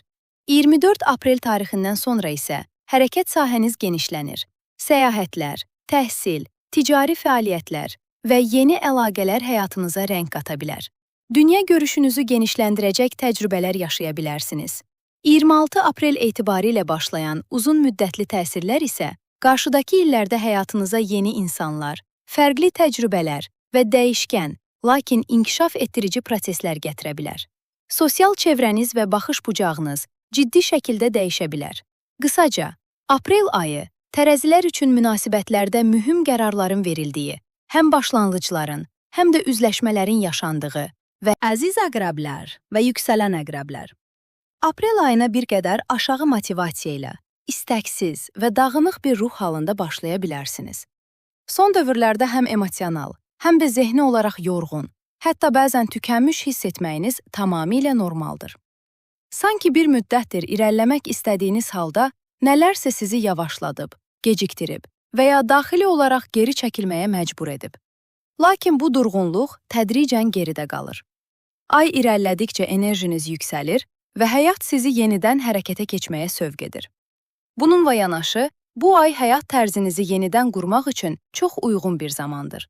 24 aprel tarixindən sonra isə hərəkət sahəniz genişlənir. Səyahətlər, təhsil, ticari fəaliyyətlər və yeni əlaqələr həyatınıza rəng qata bilər. Dünya görüşünüzü genişləndirəcək təcrübələr yaşaya bilərsiniz. 26 aprel etibarilə başlayan uzun müddətli təsirlər isə qarşıdakı illərdə həyatınıza yeni insanlar, fərqli təcrübələr və dəyişkən, lakin inkişaf etdirici proseslər gətirə bilər. Sosial çevrəniz və baxış bucağınız ciddi şəkildə dəyişə bilər. Qısaca, aprel ayı tərəzilər üçün münasibətlərdə mühüm qərarların verildiyi, həm başlanğıcların, həm də üzləşmələrin yaşandığı və əziz əqrəblər və yüksələn əqrəblər. Aprel ayına bir qədər aşağı motivasiya ilə, istəksiz və dağınıq bir ruh halında başlaya bilərsiniz. Son dövrlərdə həm emosional, həm də zehni olaraq yorğun, hətta bəzən tükənmiş hiss etməyiniz tamamilə normaldır. Sanki bir müddətdir irəliləmək istədiyiniz halda nələrsə sizi yavaşladıb, gecikdirib və ya daxili olaraq geri çəkilməyə məcbur edib. Lakin bu durğunluq tədricən geridə qalır. Ay irəlilədikcə enerjiniz yüksəlir və həyat sizi yenidən hərəkətə keçməyə sövq edir. Bununla yanaşı, bu ay həyat tərzinizi yenidən qurmaq üçün çox uyğun bir zamandır.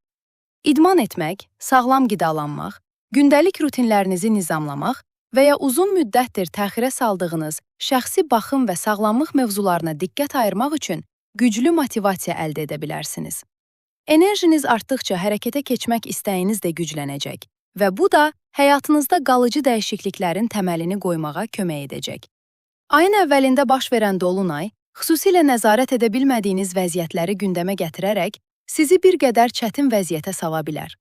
İdman etmək, sağlam qidalanmaq, gündəlik rutinlərinizi nizamlamaq və ya uzun müddətdir təxirə saldığınız şəxsi baxım və sağlamlıq mövzularına diqqət ayırmaq üçün güclü motivasiya əldə edə bilərsiniz. Enerjiniz artdıqca hərəkətə keçmək istəyiniz də güclənəcək və bu da həyatınızda qalıcı dəyişikliklərin təməlini qoymağa kömək edəcək. Ayın əvvəlində baş verən dolunay, xüsusilə nəzarət edə bilmədiyiniz vəziyyətləri gündəmə gətirərək sizi bir qədər çətin vəziyyətə sala bilər.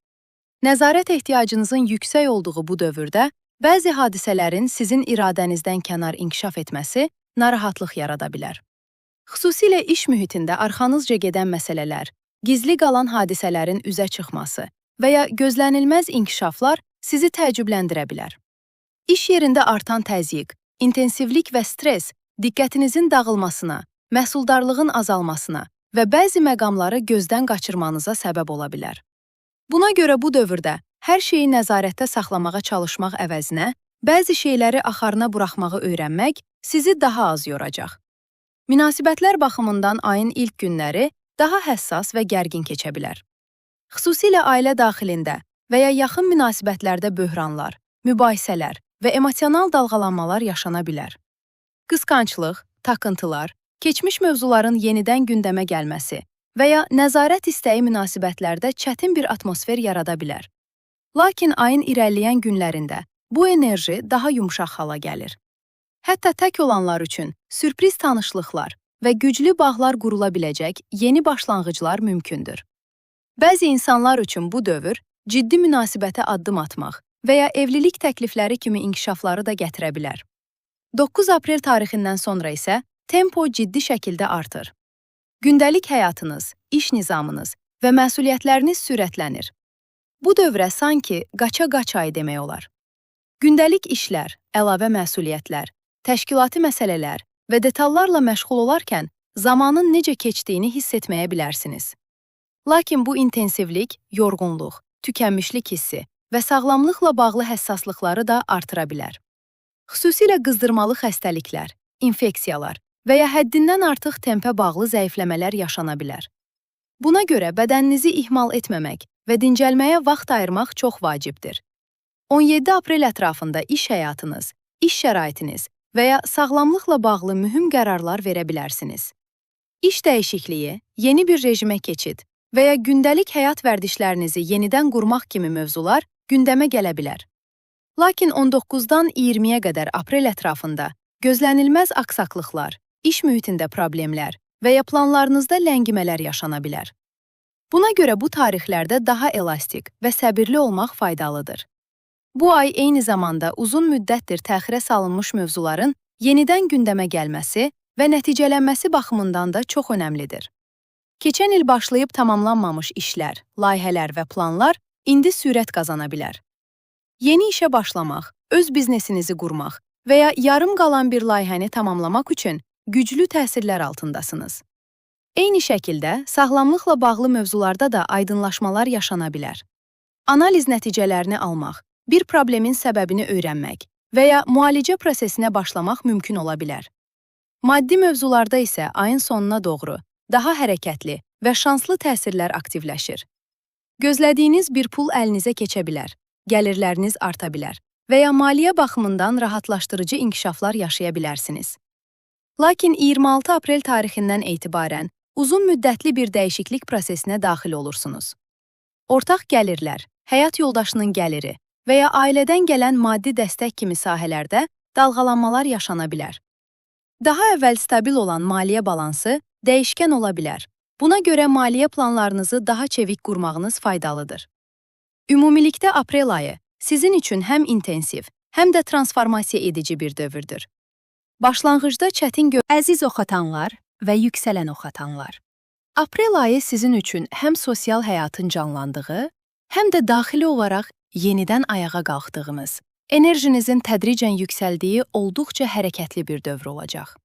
Nəzarət ehtiyacınızın yüksək olduğu bu dövrdə bəzi hadisələrin sizin iradənizdən kənar inkişaf etməsi narahatlıq yarada bilər. Xüsusilə iş mühitində arxanızca gedən məsələlər, gizli qalan hadisələrin üzə çıxması və ya gözlənilməz inkişaflar sizi təəccübləndirə bilər. İş yerində artan təzyiq, intensivlik və stres diqqətinizin dağılmasına, məhsuldarlığın azalmasına və bəzi məqamları gözdən qaçırmanıza səbəb ola bilər. Buna görə bu dövrdə hər şeyi nəzarətdə saxlamağa çalışmaq əvəzinə, bəzi şeyləri axarına buraxmağı öyrənmək sizi daha az yoracaq. Münasibətlər baxımından ayın ilk günləri daha həssas və gərgin keçə bilər. Xüsusilə ailə daxilində və ya yaxın münasibətlərdə böhranlar, mübahisələr və emosional dalğalanmalar yaşana bilər. Qısqanclıq, takıntılar, keçmiş mövzuların yenidən gündəmə gəlməsi və ya nəzarət istəyi münasibətlərdə çətin bir atmosfer yarada bilər. Lakin ayın irəliləyən günlərində bu enerji daha yumşaq hala gəlir. Hətta tək olanlar üçün sürpriz tanışlıqlar və güclü bağlar qurula biləcək yeni başlanğıclar mümkündür. Bəzi insanlar üçün bu dövr ciddi münasibətə addım atmaq və ya evlilik təklifləri kimi inkişafları da gətirə bilər. 9 aprel tarixindən sonra isə tempo ciddi şəkildə artır. Gündəlik həyatınız, iş nizamınız və məsuliyyətləriniz sürətlənir. Bu dövrə sanki qaça-qaça ay demək olar. Gündəlik işlər, əlavə məsuliyyətlər, təşkilati məsələlər və detallarla məşğul olarkən zamanın necə keçdiyini hiss etməyə bilərsiniz. Lakin bu intensivlik, yorğunluq, tükənmişlik hissi və sağlamlıqla bağlı həssaslıqları da artıra bilər. Xüsusilə qızdırmalı xəstəliklər, infeksiyalar və ya həddindən artıq tempə bağlı zəifləmələr yaşana bilər. Buna görə bədəninizi ihmal etməmək və dincəlməyə vaxt ayırmaq çox vacibdir. 17 aprel ətrafında iş həyatınız, iş şəraitiniz və ya sağlamlıqla bağlı mühüm qərarlar verə bilərsiniz. İş dəyişikliyi, yeni bir rejimə keçid və ya gündəlik həyat vərdişlərinizi yenidən qurmaq kimi mövzular gündəmə gələ bilər. Lakin 19-dan 20-yə qədər aprel ətrafında gözlənilməz aksaqlıqlar, iş mühitində problemlər və ya planlarınızda ləngimələr yaşana bilər. Buna görə bu tarixlərdə daha elastik və səbirli olmaq faydalıdır. Bu ay eyni zamanda uzun müddətdir təxirə salınmış mövzuların yenidən gündəmə gəlməsi və nəticələnməsi baxımından da çox önəmlidir. Keçən il başlayıb tamamlanmamış işlər, layihələr və planlar indi sürət qazana bilər. Yeni işə başlamaq, öz biznesinizi qurmaq və ya yarım qalan bir layihəni tamamlamaq üçün güclü təsirlər altındasınız. Eyni şəkildə, sağlamlıqla bağlı mövzularda da aydınlaşmalar yaşana bilər. Analiz nəticələrini almaq, bir problemin səbəbini öyrənmək və ya müalicə prosesinə başlamaq mümkün ola bilər. Maddi mövzularda isə ayın sonuna doğru daha hərəkətli və şanslı təsirlər aktivləşir. Gözlədiyiniz bir pul əlinizə keçə bilər, gəlirləriniz arta bilər və ya maliyyə baxımından rahatlaşdırıcı inkişaflar yaşaya bilərsiniz. Lakin 26 aprel tarixindən etibarən uzun müddətli bir dəyişiklik prosesinə daxil olursunuz. Ortaq gəlirlər, həyat yoldaşının gəliri və ya ailədən gələn maddi dəstək kimi sahələrdə dalğalanmalar yaşana bilər. Daha əvvəl stabil olan maliyyə balansı dəyişkən ola bilər. Buna görə maliyyə planlarınızı daha çevik qurmağınız faydalıdır. Ümumilikdə aprel ayı sizin üçün həm intensiv, həm də transformasiya edici bir dövrdür. Başlanğıcda çətin əziz oxatanlar və yüksələn oxatanlar. Aprel ayı sizin üçün həm sosial həyatın canlandığı, həm də daxili olaraq yenidən ayağa qalxdığımız, enerjinizin tədricən yüksəldiyi olduqca hərəkətli bir dövr olacaq.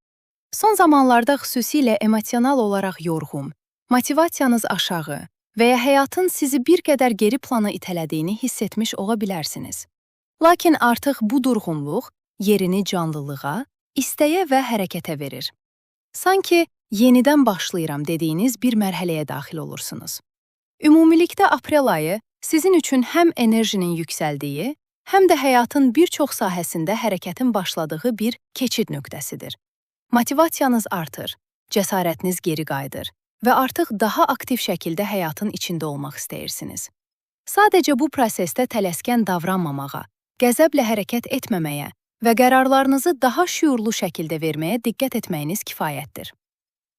Son zamanlarda xüsusilə emosional olaraq yorğun, motivasiyanız aşağı və ya həyatın sizi bir qədər geri plana itələdiyini hiss etmiş ola bilərsiniz. Lakin artıq bu durğunluq yerini canlılığa, istəyə və hərəkətə verir. Sanki yenidən başlayıram dediyiniz bir mərhələyə daxil olursunuz. Ümumilikdə aprel ayı sizin üçün həm enerjinin yüksəldiyi, həm də həyatın bir çox sahəsində hərəkətin başladığı bir keçid nöqtəsidir. Motivasiyanız artır, cəsarətiniz geri qayıdır və artıq daha aktiv şəkildə həyatın içində olmaq istəyirsiniz. Sadəcə bu prosesdə tələskən davranmamağa, qəzəblə hərəkət etməməyə və qərarlarınızı daha şüurlu şəkildə verməyə diqqət etməyiniz kifayətdir.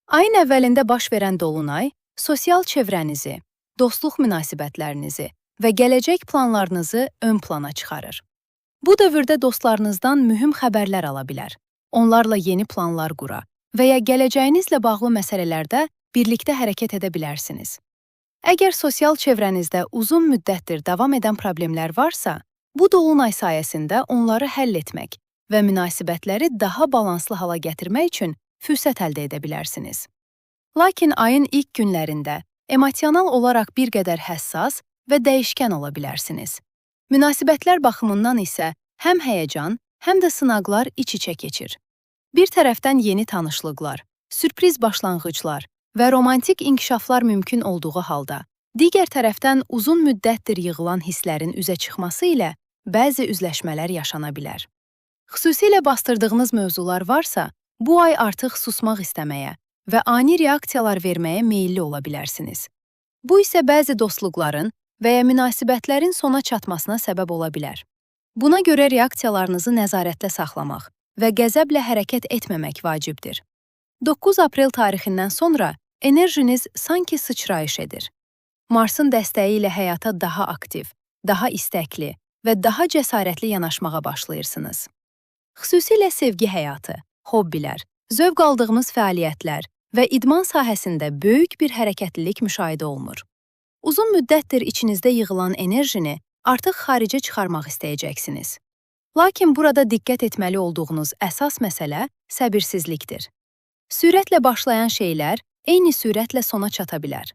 Ayın əvvəlində baş verən dolunay, sosial çevrənizi, dostluq münasibətlərinizi və gələcək planlarınızı ön plana çıxarır. Bu dövrdə dostlarınızdan mühüm xəbərlər ala bilər, onlarla yeni planlar qura və ya gələcəyinizlə bağlı məsələlərdə birlikdə hərəkət edə bilərsiniz. Əgər sosial çevrənizdə uzun müddətdir davam edən problemlər varsa, bu dolunay sayəsində onları həll etmək və münasibətləri daha balanslı hala gətirmək üçün fürsət əldə edə bilərsiniz. Lakin ayın ilk günlərində emosional olaraq bir qədər həssas və dəyişkən ola bilərsiniz. Münasibətlər baxımından isə həm həyəcan, həm də sınaqlar iç-içə keçir. Bir tərəfdən yeni tanışlıqlar, sürpriz başlanğıclar və romantik inkişaflar mümkün olduğu halda, digər tərəfdən uzun müddətdir yığılan hisslərin üzə çıxması ilə bəzi üzləşmələr yaşana bilər. Xüsusilə bastırdığınız mövzular varsa, bu ay artıq susmaq istəməyə və ani reaksiyalar verməyə meyilli ola bilərsiniz. Bu isə bəzi dostluqların və ya münasibətlərin sona çatmasına səbəb ola bilər. Buna görə reaksiyalarınızı nəzarətdə saxlamaq və qəzəblə hərəkət etməmək vacibdir. 9 aprel tarixindən sonra enerjiniz sanki sıçrayış edir. Marsın dəstəyi ilə həyata daha aktiv, daha istəkli və daha cəsarətli yanaşmağa başlayırsınız. Xüsusilə sevgi həyatı, hobbilər, zövq aldığımız fəaliyyətlər və idman sahəsində böyük bir hərəkətlilik müşahidə olunur. Uzun müddətdir içinizdə yığılan enerjini artıq xaricə çıxarmaq istəyəcəksiniz. Lakin burada diqqət etməli olduğunuz əsas məsələ səbirsizlikdir. Sürətlə başlayan şeylər eyni sürətlə sona çata bilər.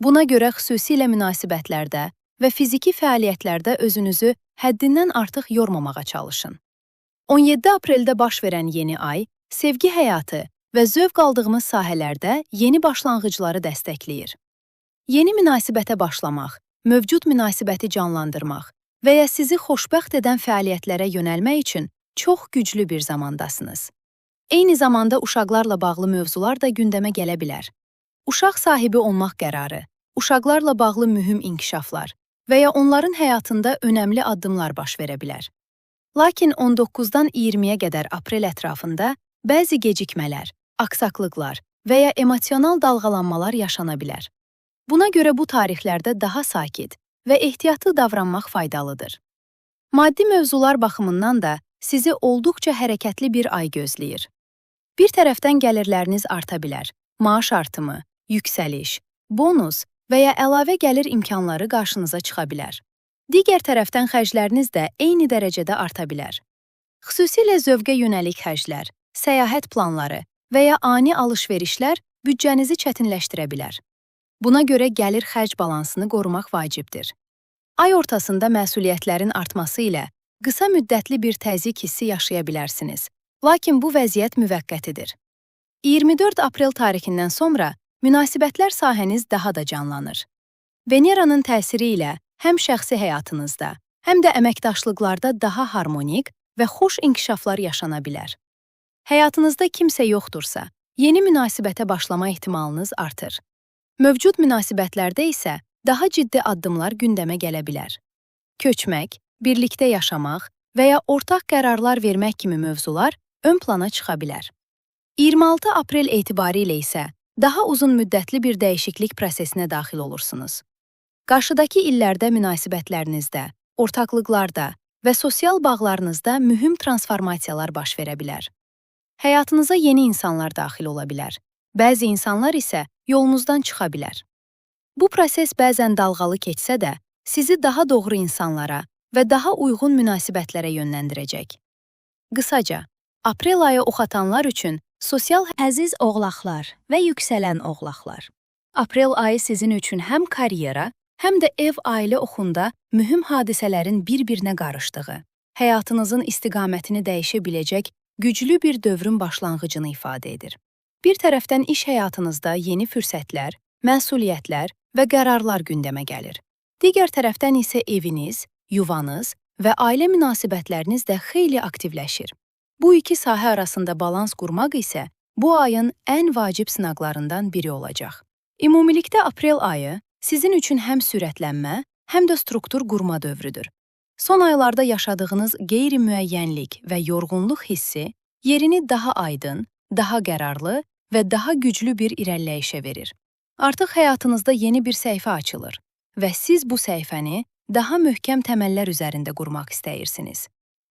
Buna görə xüsusilə münasibətlərdə və fiziki fəaliyyətlərdə özünüzü həddindən artıq yormamağa çalışın. 17 apreldə baş verən yeni ay, sevgi həyatı və zövq aldığımız sahələrdə yeni başlanğıcları dəstəkləyir. Yeni münasibətə başlamaq, mövcud münasibəti canlandırmaq və ya sizi xoşbəxt edən fəaliyyətlərə yönəlmək üçün çox güclü bir zamandasınız. Eyni zamanda uşaqlarla bağlı mövzular da gündəmə gələ bilər. Uşaq sahibi olmaq qərarı, uşaqlarla bağlı mühüm inkişaflar və ya onların həyatında önəmli addımlar baş verə bilər. Lakin 19-dan 20-yə qədər aprel ətrafında bəzi gecikmələr, aksaklıqlar və ya emosional dalğalanmalar yaşana bilər. Buna görə bu tarixlərdə daha sakit və ehtiyatlı davranmaq faydalıdır. Maddi mövzular baxımından da sizi olduqca hərəkətli bir ay gözləyir. Bir tərəfdən gəlirləriniz arta bilər, maaş artımı, yüksəliş, bonus və ya əlavə gəlir imkanları qarşınıza çıxa bilər. Digər tərəfdən xərcləriniz də eyni dərəcədə arta bilər. Xüsusilə zövqə yönəlik xərclər, səyahət planları və ya ani alış-verişlər büdcənizi çətinləşdirə bilər. Buna görə gəlir-xərc balansını qorumaq vacibdir. Ay ortasında məsuliyyətlərin artması ilə qısa müddətli bir təzyiq hissi yaşaya bilərsiniz, lakin bu vəziyyət müvəqqətidir. 24 aprel tarixindən sonra münasibətlər sahəniz daha da canlanır. Veneranın təsiri ilə həm şəxsi həyatınızda, həm də əməkdaşlıqlarda daha harmonik və xoş inkişaflar yaşana bilər. Həyatınızda kimsə yoxdursa, yeni münasibətə başlama ehtimalınız artır. Mövcud münasibətlərdə isə daha ciddi addımlar gündəmə gələ bilər. Köçmək, birlikdə yaşamaq və ya ortaq qərarlar vermək kimi mövzular ön plana çıxa bilər. 26 aprel etibarilə isə daha uzun müddətli bir dəyişiklik prosesinə daxil olursunuz. Qarşıdakı illərdə münasibətlərinizdə, ortaqlıqlarda və sosial bağlarınızda mühüm transformasiyalar baş verə bilər. Həyatınıza yeni insanlar daxil ola bilər. Bəzi insanlar isə yolunuzdan çıxa bilər. Bu proses bəzən dalğalı keçsə də, sizi daha doğru insanlara və daha uyğun münasibətlərə yönləndirəcək. Qısaca, aprel ayı oxatanlar üçün sosial əziz oğlaqlar və yüksələn oğlaqlar. Aprel ayı sizin üçün həm karyera, həm də ev-ailə oxunda mühüm hadisələrin bir-birinə qarışdığı, həyatınızın istiqamətini dəyişə biləcək güclü bir dövrün başlanğıcını ifadə edir. Bir tərəfdən iş həyatınızda yeni fürsətlər, məsuliyyətlər və qərarlar gündəmə gəlir. Digər tərəfdən isə eviniz, yuvanız və ailə münasibətləriniz də xeyli aktivləşir. Bu iki sahə arasında balans qurmaq isə bu ayın ən vacib sınaqlarından biri olacaq. Ümumilikdə aprel ayı sizin üçün həm sürətlənmə, həm də struktur qurma dövrüdür. Son aylarda yaşadığınız qeyri-müəyyənlik və yorğunluq hissi yerini daha aydın, daha qərarlı və daha güclü bir irəliləyişə verir. Artıq həyatınızda yeni bir səhifə açılır və siz bu səhifəni daha möhkəm təməllər üzərində qurmaq istəyirsiniz.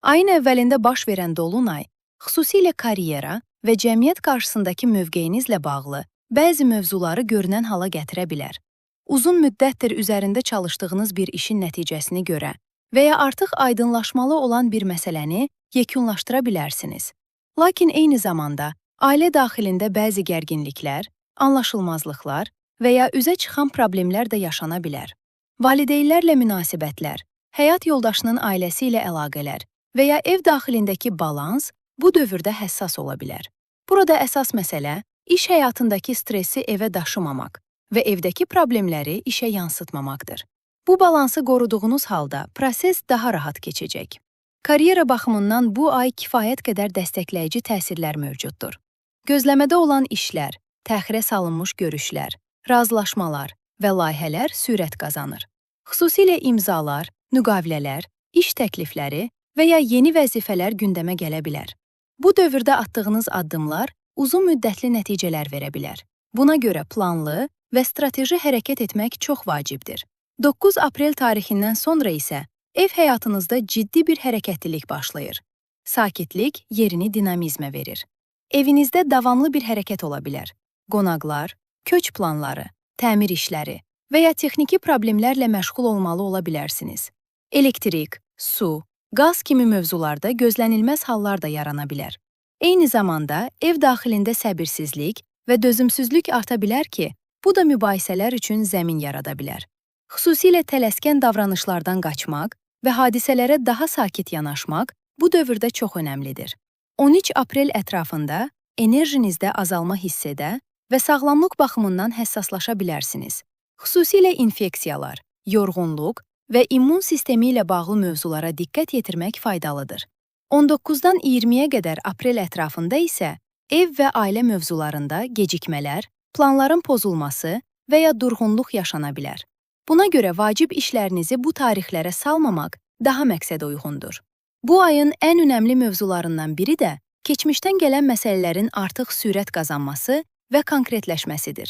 Ayın əvvəlində baş verən dolunay, xüsusilə karyera və cəmiyyət qarşısındakı mövqeyinizlə bağlı bəzi mövzuları görünən hala gətirə bilər. Uzun müddətdir üzərində çalışdığınız bir işin nəticəsini görə və ya artıq aydınlaşmalı olan bir məsələni yekunlaşdıra bilərsiniz. Lakin eyni zamanda ailə daxilində bəzi gərginliklər, anlaşılmazlıqlar və ya üzə çıxan problemlər də yaşana bilər. Valideynlərlə münasibətlər, həyat yoldaşının ailəsi ilə əlaqələr və ya ev daxilindəki balans bu dövrdə həssas ola bilər. Burada əsas məsələ iş həyatındakı stressi evə daşımamaq və evdəki problemləri işə yansıtmamaqdır. Bu balansı qoruduğunuz halda proses daha rahat keçəcək. Karyera baxımından bu ay kifayət qədər dəstəkləyici təsirlər mövcuddur. Gözləmədə olan işlər, təxirə salınmış görüşlər, razılaşmalar və layihələr sürət qazanır. Xüsusilə imzalar, müqavilələr, iş təklifləri və ya yeni vəzifələr gündəmə gələ bilər. Bu dövrdə atdığınız addımlar uzun müddətli nəticələr verə bilər. Buna görə planlı və strateji hərəkət etmək çox vacibdir. 9 aprel tarixindən sonra isə ev həyatınızda ciddi bir hərəkətlilik başlayır. Sakitlik yerini dinamizmə verir. Evinizdə davamlı bir hərəkət ola bilər. Qonaqlar, köç planları, təmir işləri və ya texniki problemlərlə məşğul olmalı ola bilərsiniz. Elektrik, su, qaz kimi mövzularda gözlənilməz hallar da yarana bilər. Eyni zamanda ev daxilində səbirsizlik və dözümsüzlük arta bilər ki, bu da mübahisələr üçün zəmin yarada bilər. Xüsusilə tələskən davranışlardan qaçmaq və hadisələrə daha sakit yanaşmaq bu dövrdə çox önəmlidir. 13 aprel ətrafında enerjinizdə azalma hiss edə və sağlamlıq baxımından həssaslaşa bilərsiniz. Xüsusilə infeksiyalar, yorğunluq və immun sistemi ilə bağlı mövzulara diqqət yetirmək faydalıdır. 19-dan 20-yə qədər aprel ətrafında isə ev və ailə mövzularında gecikmələr, planların pozulması və ya durğunluq yaşana bilər. Buna görə vacib işlərinizi bu tarixlərə salmamaq daha məqsədə uyğundur. Bu ayın ən önəmli mövzularından biri də keçmişdən gələn məsələlərin artıq sürət qazanması və konkretləşməsidir.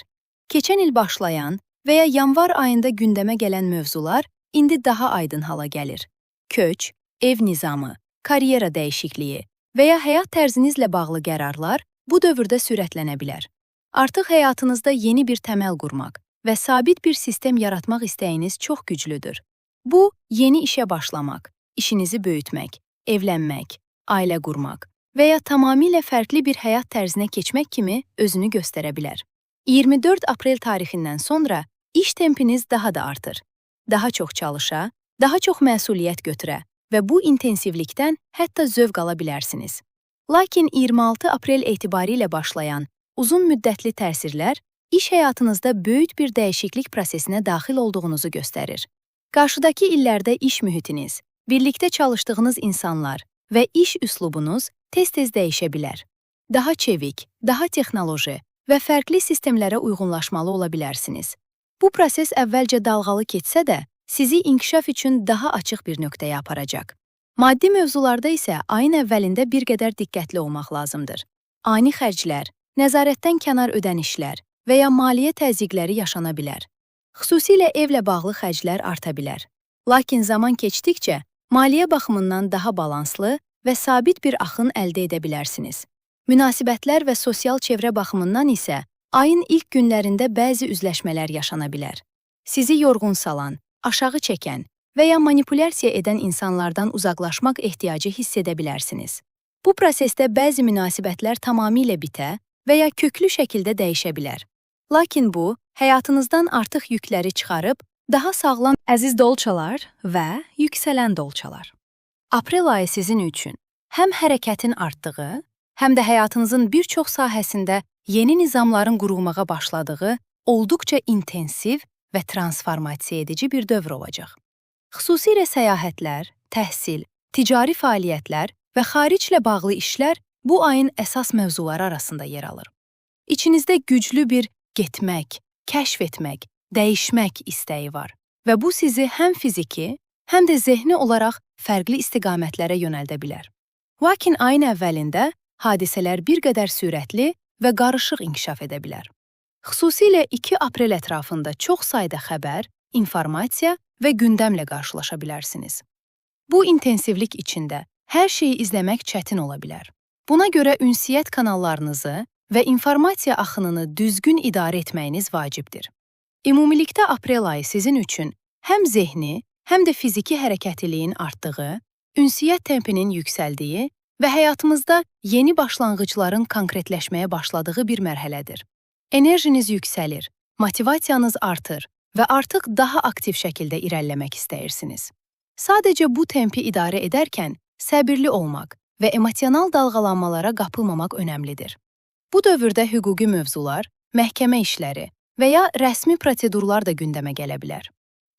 Keçən il başlayan və ya yanvar ayında gündəmə gələn mövzular indi daha aydın hala gəlir. Köç, ev nizamı, karyera dəyişikliyi və ya həyat tərzinizlə bağlı qərarlar bu dövrdə sürətlənə bilər. Artıq həyatınızda yeni bir təməl qurmaq və sabit bir sistem yaratmaq istəyiniz çox güclüdür. Bu, yeni işə başlamaq, işinizi böyütmək, evlənmək, ailə qurmaq və ya tamamilə fərqli bir həyat tərzinə keçmək kimi özünü göstərə bilər. 24 aprel tarixindən sonra iş tempiniz daha da artır. Daha çox çalışa, daha çox məsuliyyət götürə və bu intensivlikdən hətta zövq ala bilərsiniz. Lakin 26 aprel etibarilə başlayan uzun müddətli təsirlər iş həyatınızda böyük bir dəyişiklik prosesinə daxil olduğunuzu göstərir. Qarşıdakı illərdə iş mühitiniz, birlikdə çalışdığınız insanlar və iş üslubunuz tez-tez dəyişə bilər. Daha çevik, daha texnoloji və fərqli sistemlərə uyğunlaşmalı ola bilərsiniz. Bu proses əvvəlcə dalğalı keçsə də, sizi inkişaf üçün daha açıq bir nöqtəyə aparacaq. Maddi mövzularda isə ayın əvvəlində bir qədər diqqətli olmaq lazımdır. Ani xərclər, nəzarətdən kənar ödənişlər və ya maliyyə təzyiqləri yaşana bilər. Xüsusilə evlə bağlı xərclər arta bilər. Lakin zaman keçdikcə, maliyyə baxımından daha balanslı və sabit bir axın əldə edə bilərsiniz. Münasibətlər və sosial çevrə baxımından isə ayın ilk günlərində bəzi üzləşmələr yaşana bilər. Sizi yorğun salan, aşağı çəkən və ya manipulyasiya edən insanlardan uzaqlaşmaq ehtiyacı hiss edə bilərsiniz. Bu prosesdə bəzi münasibətlər tamamilə bitə və ya köklü şəkildə dəyişə bilər. Lakin bu, həyatınızdan artıq yükləri çıxarıb, daha sağlam əziz dolçalar və yüksələn dolçalar. Aprel ayı sizin üçün həm hərəkətin artdığı, həm də həyatınızın bir çox sahəsində yeni nizamların qurulmağa başladığı olduqca intensiv və transformasiya edici bir dövr olacaq. Xüsusilə səyahətlər, təhsil, ticari fəaliyyətlər və xariclə bağlı işlər bu ayın əsas mövzuları arasında yer alır. İçinizdə güclü bir getmək, kəşf etmək, dəyişmək istəyi var və bu sizi həm fiziki, həm də zehni olaraq fərqli istiqamətlərə yönəldə bilər. Lakin ayın əvvəlində hadisələr bir qədər sürətli və qarışıq inkişaf edə bilər. Xüsusilə 2 aprel ətrafında çox sayda xəbər, informasiya və gündəmlə qarşılaşa bilərsiniz. Bu intensivlik içində hər şeyi izləmək çətin ola bilər. Buna görə ünsiyyət kanallarınızı və informasiya axınını düzgün idarə etməyiniz vacibdir. Ümumilikdə aprel ayı sizin üçün həm zehni, həm də fiziki hərəkətliliyin artdığı, ünsiyyət tempinin yüksəldiyi və həyatımızda yeni başlanğıcların konkretləşməyə başladığı bir mərhələdir. Enerjiniz yüksəlir, motivasiyanız artır və artıq daha aktiv şəkildə irəliləmək istəyirsiniz. Sadəcə bu tempi idarə edərkən səbirli olmaq və emosional dalğalanmalara qapılmamaq önəmlidir. Bu dövrdə hüquqi mövzular, məhkəmə işləri və ya rəsmi prosedurlar da gündəmə gələ bilər.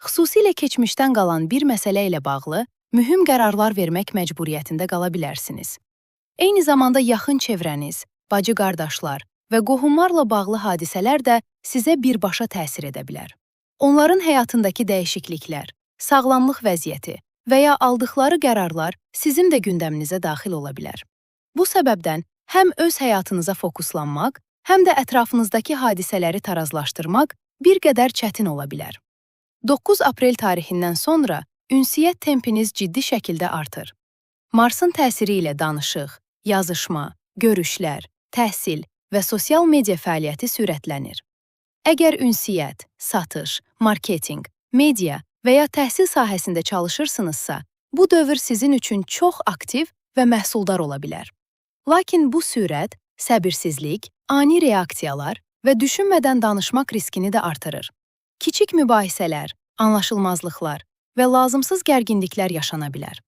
Xüsusilə keçmişdən qalan bir məsələ ilə bağlı mühüm qərarlar vermək məcburiyyətində qala bilərsiniz. Eyni zamanda yaxın çevrəniz, bacı-qardaşlar və qohumlarla bağlı hadisələr də sizə birbaşa təsir edə bilər. Onların həyatındakı dəyişikliklər, sağlamlıq vəziyyəti və ya aldıqları qərarlar sizin də gündəminizə daxil ola bilər. Bu səbəbdən həm öz həyatınıza fokuslanmaq, həm də ətrafınızdakı hadisələri tarazlaşdırmaq bir qədər çətin ola bilər. 9 aprel tarixindən sonra ünsiyyət tempiniz ciddi şəkildə artır. Marsın təsiri ilə danışıq, yazışma, görüşlər, təhsil və sosial media fəaliyyəti sürətlənir. Əgər ünsiyyət, satış, marketinq, media və ya təhsil sahəsində çalışırsınızsa, bu dövr sizin üçün çox aktiv və məhsuldar ola bilər. Lakin bu sürət, səbirsizlik, ani reaksiyalar və düşünmədən danışmaq riskini də artırır. Kiçik mübahisələr, anlaşılmazlıqlar və lazımsız gərginliklər yaşana bilər.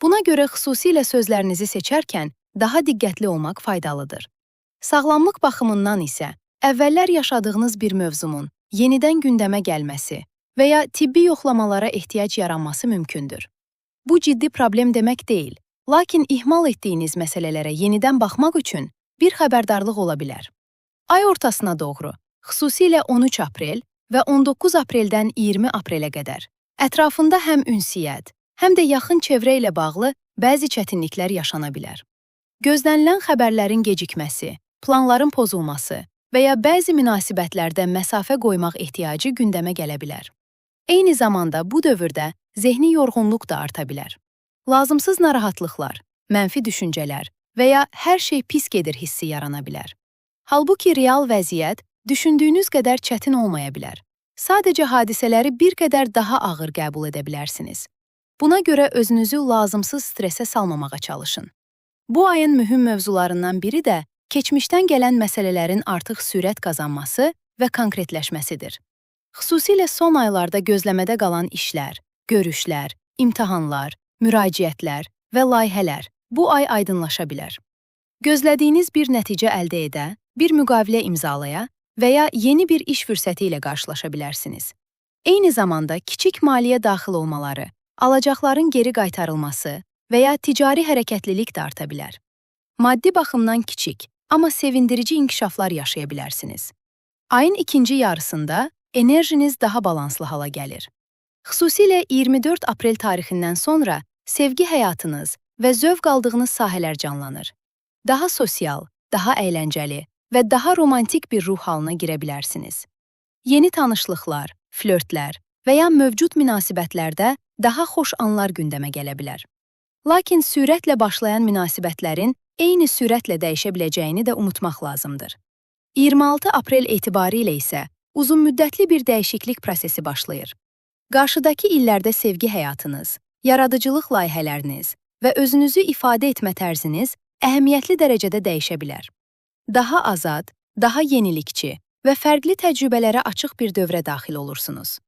Buna görə xüsusilə sözlərinizi seçərkən daha diqqətli olmaq faydalıdır. Sağlamlıq baxımından isə əvvəllər yaşadığınız bir mövzumun yenidən gündəmə gəlməsi və ya tibbi yoxlamalara ehtiyac yaranması mümkündür. Bu ciddi problem demək deyil, lakin ihmal etdiyiniz məsələlərə yenidən baxmaq üçün bir xəbərdarlıq ola bilər. Ay ortasına doğru, xüsusilə 13 aprel və 19 apreldən 20 aprelə qədər ətrafında həm ünsiyyət, həm də yaxın çevrə ilə bağlı bəzi çətinliklər yaşana bilər. Gözlənilən xəbərlərin gecikməsi, planların pozulması və ya bəzi münasibətlərdə məsafə qoymaq ehtiyacı gündəmə gələ bilər. Eyni zamanda bu dövrdə zehni yorğunluq da arta bilər. Lazımsız narahatlıqlar, mənfi düşüncələr və ya hər şey pis gedir hissi yarana bilər. Halbuki real vəziyyət düşündüyünüz qədər çətin olmaya bilər. Sadəcə hadisələri bir qədər daha ağır qəbul edə bilərsiniz. Buna görə özünüzü lazımsız stresə salmamağa çalışın. Bu ayın mühüm mövzularından biri də keçmişdən gələn məsələlərin artıq sürət qazanması və konkretləşməsidir. Xüsusilə son aylarda gözləmədə qalan işlər, görüşlər, imtahanlar, müraciətlər və layihələr bu ay aydınlaşa bilər. Gözlədiyiniz bir nəticə əldə edə, bir müqavilə imzalaya və ya yeni bir iş fürsəti ilə qarşılaşa bilərsiniz. Eyni zamanda kiçik maliyyə daxil olmaları, alacaqların geri qaytarılması və ya ticari hərəkətlilik də arta bilər. Maddi baxımdan kiçik, amma sevindirici inkişaflar yaşaya bilərsiniz. Ayın ikinci yarısında enerjiniz daha balanslı hala gəlir. Xüsusilə 24 aprel tarixindən sonra sevgi həyatınız və zövq aldığınız sahələr canlanır. Daha sosial, daha əyləncəli və daha romantik bir ruh halına girə bilərsiniz. Yeni tanışlıqlar, flörtlər və ya mövcud münasibətlərdə daha xoş anlar gündəmə gələ bilər. Lakin sürətlə başlayan münasibətlərin eyni sürətlə dəyişə biləcəyini də unutmaq lazımdır. 26 aprel etibarilə isə uzunmüddətli bir dəyişiklik prosesi başlayır. Qarşıdakı illərdə sevgi həyatınız, yaradıcılıq layihələriniz və özünüzü ifadə etmə tərziniz əhəmiyyətli dərəcədə dəyişə bilər. Daha azad, daha yenilikçi və fərqli təcrübələrə açıq bir dövrə daxil olursunuz.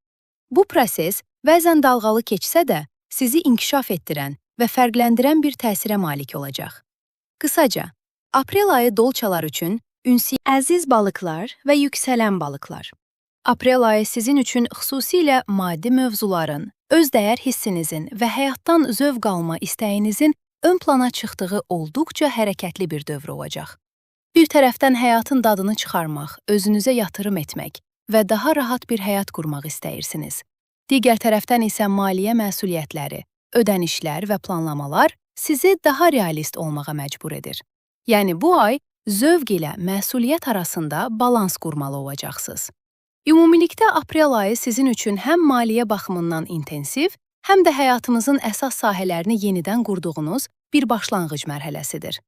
Bu proses bəzən dalğalı keçsə də sizi inkişaf etdirən və fərqləndirən bir təsirə malik olacaq. Qısaca, aprel ayı dolçalar üçün əziz balıqlar və yüksələn balıqlar. Aprel ayı sizin üçün xüsusilə maddi mövzuların, öz dəyər hissinizin və həyatdan zövq alma istəyinizin ön plana çıxdığı olduqca hərəkətli bir dövr olacaq. Bir tərəfdən həyatın dadını çıxarmaq, özünüzə yatırım etmək və daha rahat bir həyat qurmaq istəyirsiniz. Digər tərəfdən isə maliyyə məsuliyyətləri, ödənişlər və planlamalar sizi daha realist olmağa məcbur edir. Yəni bu ay zövq ilə məsuliyyət arasında balans qurmalı olacaqsınız. Ümumilikdə aprel ayı sizin üçün həm maliyyə baxımından intensiv, həm də həyatınızın əsas sahələrini yenidən qurduğunuz bir başlanğıc mərhələsidir.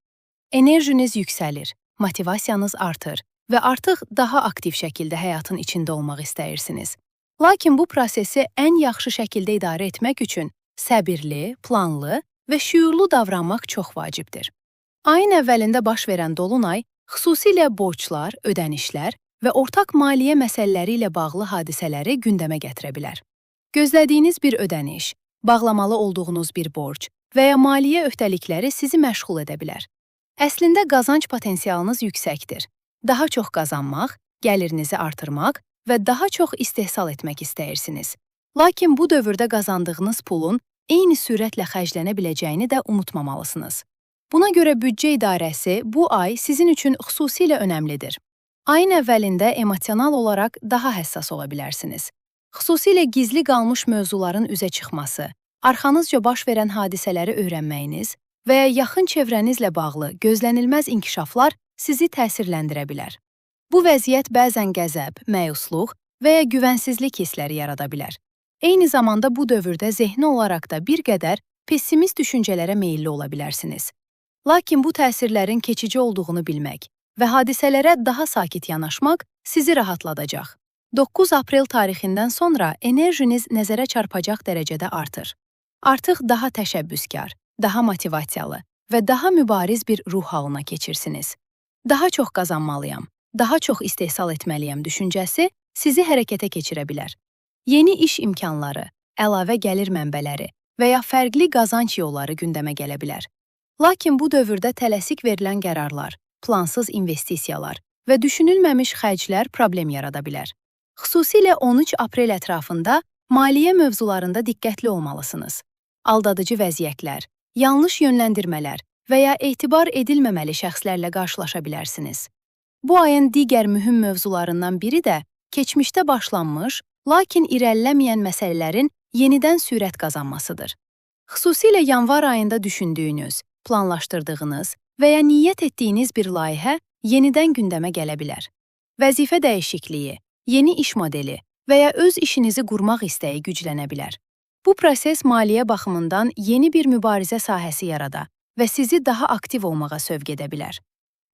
Enerjiniz yüksəlir, motivasiyanız artır və artıq daha aktiv şəkildə həyatın içində olmaq istəyirsiniz. Lakin bu prosesi ən yaxşı şəkildə idarə etmək üçün səbirli, planlı və şüurlu davranmaq çox vacibdir. Ayın əvvəlində baş verən dolunay xüsusilə borclar, ödənişlər və ortaq maliyyə məsələləri ilə bağlı hadisələri gündəmə gətirə bilər. Gözlədiyiniz bir ödəniş, bağlamalı olduğunuz bir borc və ya maliyyə öhdəlikləri sizi məşğul edə bilər. Əslində qazanc potensialınız yüksəkdir. Daha çox qazanmaq, gəlirinizi artırmaq və daha çox istehsal etmək istəyirsiniz. Lakin bu dövrdə qazandığınız pulun eyni sürətlə xərclənə biləcəyini də unutmamalısınız. Buna görə büdcə idarəsi bu ay sizin üçün xüsusilə önəmlidir. Ayın əvvəlində emosional olaraq daha həssas ola bilərsiniz. Xüsusilə gizli qalmış mövzuların üzə çıxması, arxanızca baş verən hadisələri öyrənməyiniz və ya yaxın çevrənizlə bağlı gözlənilməz inkişaflar sizi təsirləndirə bilər. Bu vəziyyət bəzən qəzəb, məyusluq və ya güvənsizlik hissləri yarada bilər. Eyni zamanda bu dövrdə zehni olaraq da bir qədər pessimist düşüncələrə meyilli ola bilərsiniz. Lakin bu təsirlərin keçici olduğunu bilmək və hadisələrə daha sakit yanaşmaq sizi rahatladacaq. 9 aprel tarixindən sonra enerjiniz nəzərə çarpacaq dərəcədə artır. Artıq daha təşəbbüskar, daha motivasiyalı və daha mübariz bir ruh halına keçirsiniz. Daha çox qazanmalıyam, daha çox istehsal etməliyəm düşüncəsi sizi hərəkətə keçirə bilər. Yeni iş imkanları, əlavə gəlir mənbələri və ya fərqli qazanc yolları gündəmə gələ bilər. Lakin bu dövrdə tələsik verilən qərarlar, plansız investisiyalar və düşünülməmiş xərclər problem yarada bilər. Xüsusilə 13 aprel ətrafında maliyyə mövzularında diqqətli olmalısınız. Aldadıcı vəziyyətlər, yanlış yönləndirmələr və ya etibar edilməməli şəxslərlə qarşılaşa bilərsiniz. Bu ayın digər mühüm mövzularından biri də keçmişdə başlanmış, lakin irəliləməyən məsələlərin yenidən sürət qazanmasıdır. Xüsusilə yanvar ayında düşündüyünüz, planlaşdırdığınız və ya niyyət etdiyiniz bir layihə yenidən gündəmə gələ bilər. vəzifə dəyişikliyi, yeni iş modeli və ya öz işinizi qurmaq istəyi güclənə bilər. Bu proses maliyyə baxımından yeni bir mübarizə sahəsi yarada və sizi daha aktiv olmağa sövq edə bilər.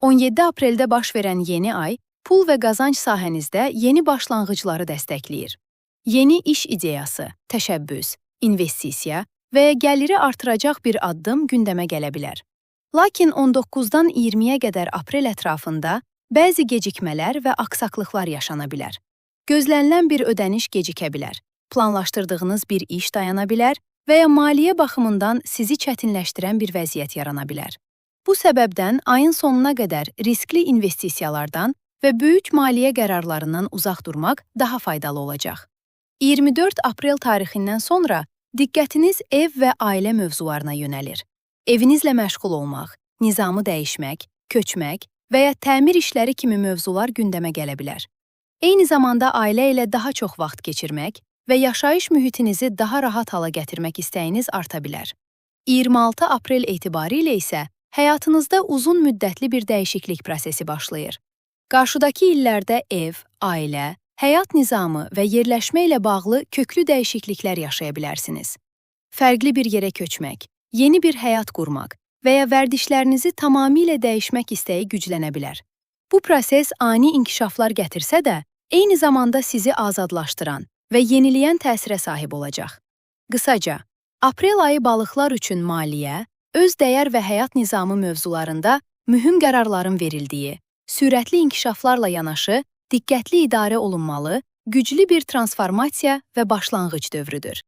17 apreldə baş verən yeni ay, pul və qazanc sahənizdə yeni başlanğıcları dəstəkləyir. Yeni iş ideyası, təşəbbüs, investisiya və ya gəliri artıracaq bir addım gündəmə gələ bilər. Lakin 19-dan 20-yə qədər aprel ətrafında bəzi gecikmələr və aksaqlıqlar yaşana bilər. Gözlənilən bir ödəniş gecikə bilər, planlaşdırdığınız bir iş dayana bilər və ya maliyyə baxımından sizi çətinləşdirən bir vəziyyət yarana bilər. Bu səbəbdən ayın sonuna qədər riskli investisiyalardan və böyük maliyyə qərarlarından uzaq durmaq daha faydalı olacaq. 24 aprel tarixindən sonra diqqətiniz ev və ailə mövzularına yönəlir. Evinizlə məşğul olmaq, nizamı dəyişmək, köçmək və ya təmir işləri kimi mövzular gündəmə gələ bilər. Eyni zamanda ailə ilə daha çox vaxt keçirmək və yaşayış mühitinizi daha rahat hala gətirmək istəyiniz arta bilər. 26 aprel etibarilə isə həyatınızda uzun müddətli bir dəyişiklik prosesi başlayır. Qarşıdakı illərdə ev, ailə, həyat nizamı və yerləşmə ilə bağlı köklü dəyişikliklər yaşaya bilərsiniz. Fərqli bir yerə köçmək, yeni bir həyat qurmaq və ya vərdişlərinizi tamamilə dəyişmək istəyi güclənə bilər. Bu proses ani inkişaflar gətirsə də, eyni zamanda sizi azadlaşdıran və yeniləyən təsirə sahib olacaq. Qısaca, aprel ayı balıqlar üçün maliyyə, öz dəyər və həyat nizamı mövzularında mühüm qərarların verildiyi, sürətli inkişaflarla yanaşı, diqqətli idarə olunmalı, güclü bir transformasiya və başlanğıc dövrüdür.